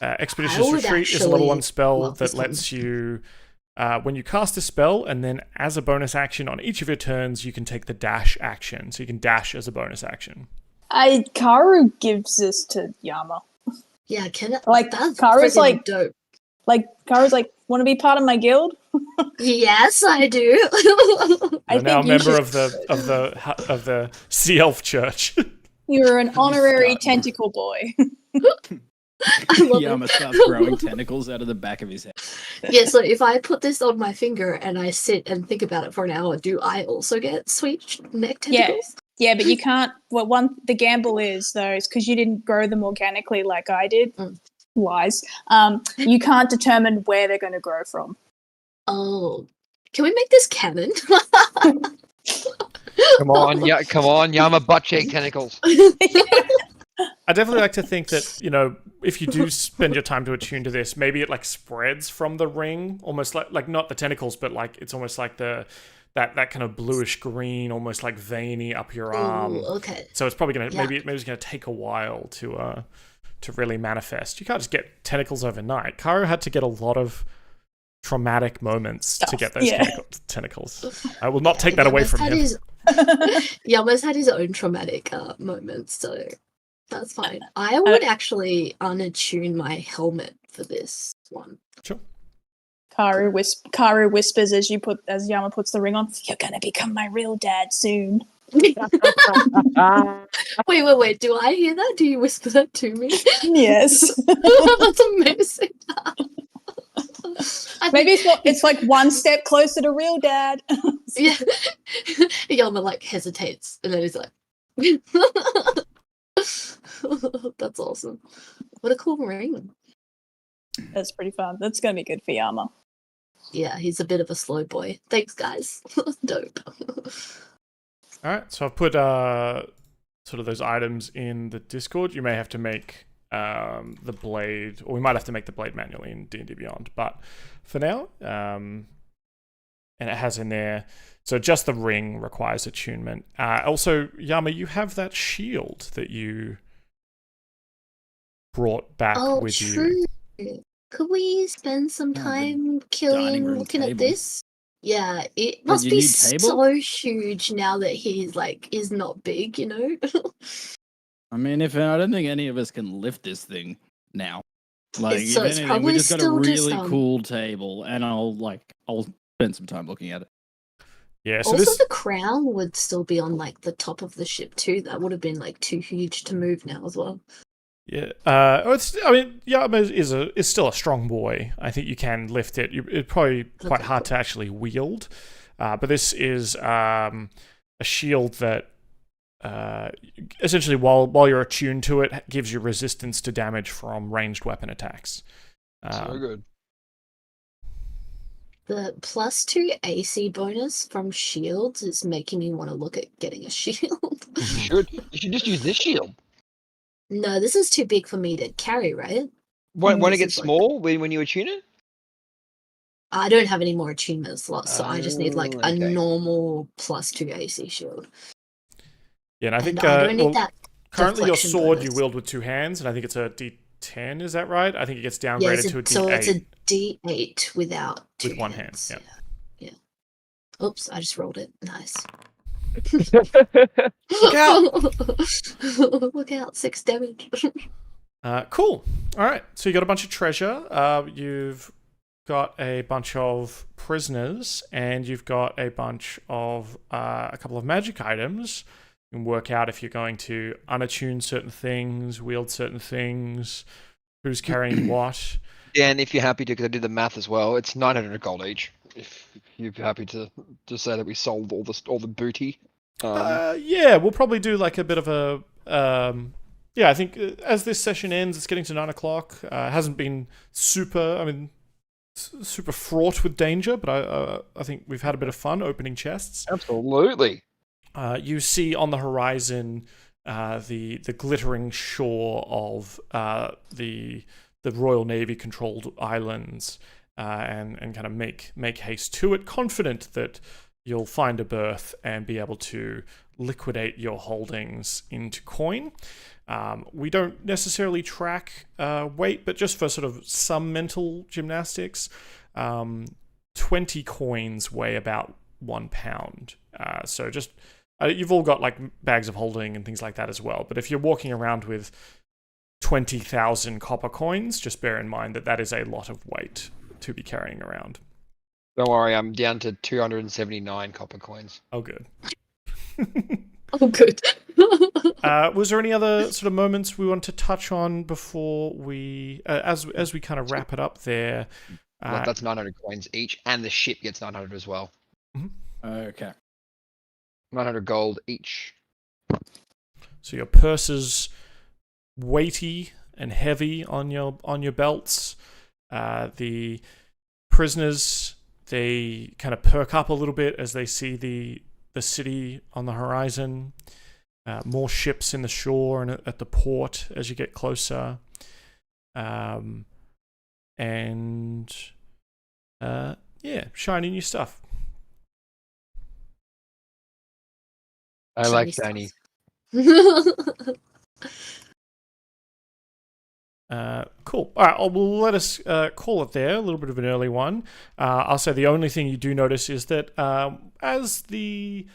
Expeditious Retreat is a level 1 spell that lets you, when you cast a spell, and then as a bonus action on each of your turns, you can take the dash action. So you can dash as a bonus action. Karu gives this to Yama. Yeah, can it? Like, That's Karu's friggin' like, dope. Karu's like, want to be part of my guild? Yes, I do. You're now a member of the Sea Elf Church. You're an honorary tentacle boy. I love Yama it. starts growing tentacles out of the back of his head. Yeah, so if I put this on my finger and I sit and think about it for an hour, do I also get sweet neck tentacles? Yeah, but you can't. The gamble is though, is because you didn't grow them organically like I did. Lies. You can't determine where they're going to grow from. Oh, can we make this canon? Come on, Yama butt cheek tentacles. I definitely like to think that, if you do spend your time to attune to this, maybe it like spreads from the ring, almost like not the tentacles, but like it's almost like that kind of bluish green, almost like veiny up your arm. Ooh, okay. So it's probably gonna maybe it's gonna take a while to really manifest. You can't just get tentacles overnight. Karu had to get a lot of traumatic moments to get those tentacles. I will not take that away from him. Yama's had his own traumatic moments, so that's fine. I would actually unattune my helmet for this one. Sure. Karu whispers as Yama puts the ring on. You're gonna become my real dad soon. Wait. Do I hear that? Do you whisper that to me? Yes. That's amazing. Maybe it's like one step closer to real dad. Yeah. Yama like hesitates and then he's like that's awesome. What a cool ring. That's pretty fun. That's gonna be good for Yama. Yeah, he's a bit of a slow boy. Thanks, guys. Dope. All right, so I've put sort of those items in the Discord. You may have to make the blade, or we might have to make the blade manually in D&D Beyond. But for now, and it has in there, so just the ring requires attunement. Also, Yama, you have that shield that you brought back with true. you. Could we spend some time looking at this? Yeah, it must your be new table? so huge now that he's is not big, I mean, I don't think any of us can lift this thing now. Like, So if it's anything, probably we just got a still just, really cool table, and I'll spend some time looking at it. Yeah, so also, the crown would still be on the top of the ship too. That would have been too huge to move now as well. Yeah, Yama is still a strong boy. I think you can lift it. It's probably quite hard to actually wield, but this is a shield that essentially, while you're attuned to it, gives you resistance to damage from ranged weapon attacks. So good. The +2 AC bonus from shields is making me want to look at getting a shield. You should just use this shield. No, this is too big for me to carry, right? When it This gets is like- small, when you attune it? I don't have any more attunement slots, so I just need like a Okay. normal +2 AC shield. Yeah, and I think I don't need that. currently your deflection sword you bonus. wield with 2 hands, and I think it's a D10. Is that right? I think it gets Yeah, downgraded to a D8 so it's a D8 without with 2 1 hand. hands. Yeah. Oops, I just rolled it. Nice. Look out! Look out! 6 damage. Cool. All right. So you got a bunch of treasure. You've got a bunch of prisoners, and you've got a bunch of a couple of magic items. You can work out if you're going to unattune certain things, wield certain things, who's carrying what. Dan, if you're happy to, because I did the math as well, it's 900 gold each. If you're happy to say that we sold all the booty. Yeah, we'll probably do like a bit of a. Yeah, I think as this session ends, it's getting to 9 o'clock. It hasn't been super fraught with danger, but I think we've had a bit of fun opening chests. Absolutely. You see on the horizon the glittering shore of the Royal Navy controlled islands, and kind of make haste to it, confident that you'll find a berth and be able to liquidate your holdings into coin. We don't necessarily track weight, but just for sort of some mental gymnastics, 20 coins weigh about 1 pound. So just you've all got like bags of holding and things like that as well. But if you're walking around with 20,000 copper coins, just bear in mind that that is a lot of weight to be carrying around. Don't worry, I'm down to 279 copper coins. Oh, good. Oh, good. Was there any other sort of moments we want to touch on before we, as we kind of wrap it up there? That's 900 coins each, and the ship gets 900 as well. Okay. 900 gold each. So your purses weighty and heavy on your belts. The prisoners, they kind of perk up a little bit as they see the city on the horizon. More ships in the shore and at the port as you get closer. Yeah, shiny new stuff. I like shiny. Cool. All right, well, let us call it there. A little bit of an early one. I'll say the only thing you do notice is that as the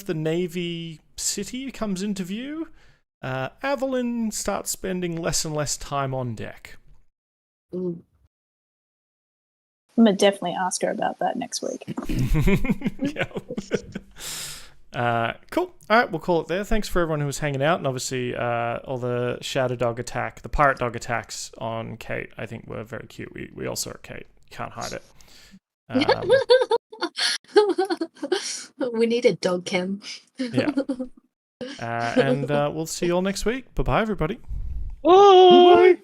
Navy city comes into view, Avalyn starts spending less and less time on deck. Ooh. I'm gonna definitely ask her about that next week. Yeah. Cool. All right, we'll call it there. Thanks for everyone who was hanging out, and obviously all the shadow dog attack, the pirate dog attacks on Kate, I think were very cute. We all saw it, Kate. Can't hide it. We need a dog cam. Yeah. And we'll see you all next week. Bye-bye, everybody. Bye.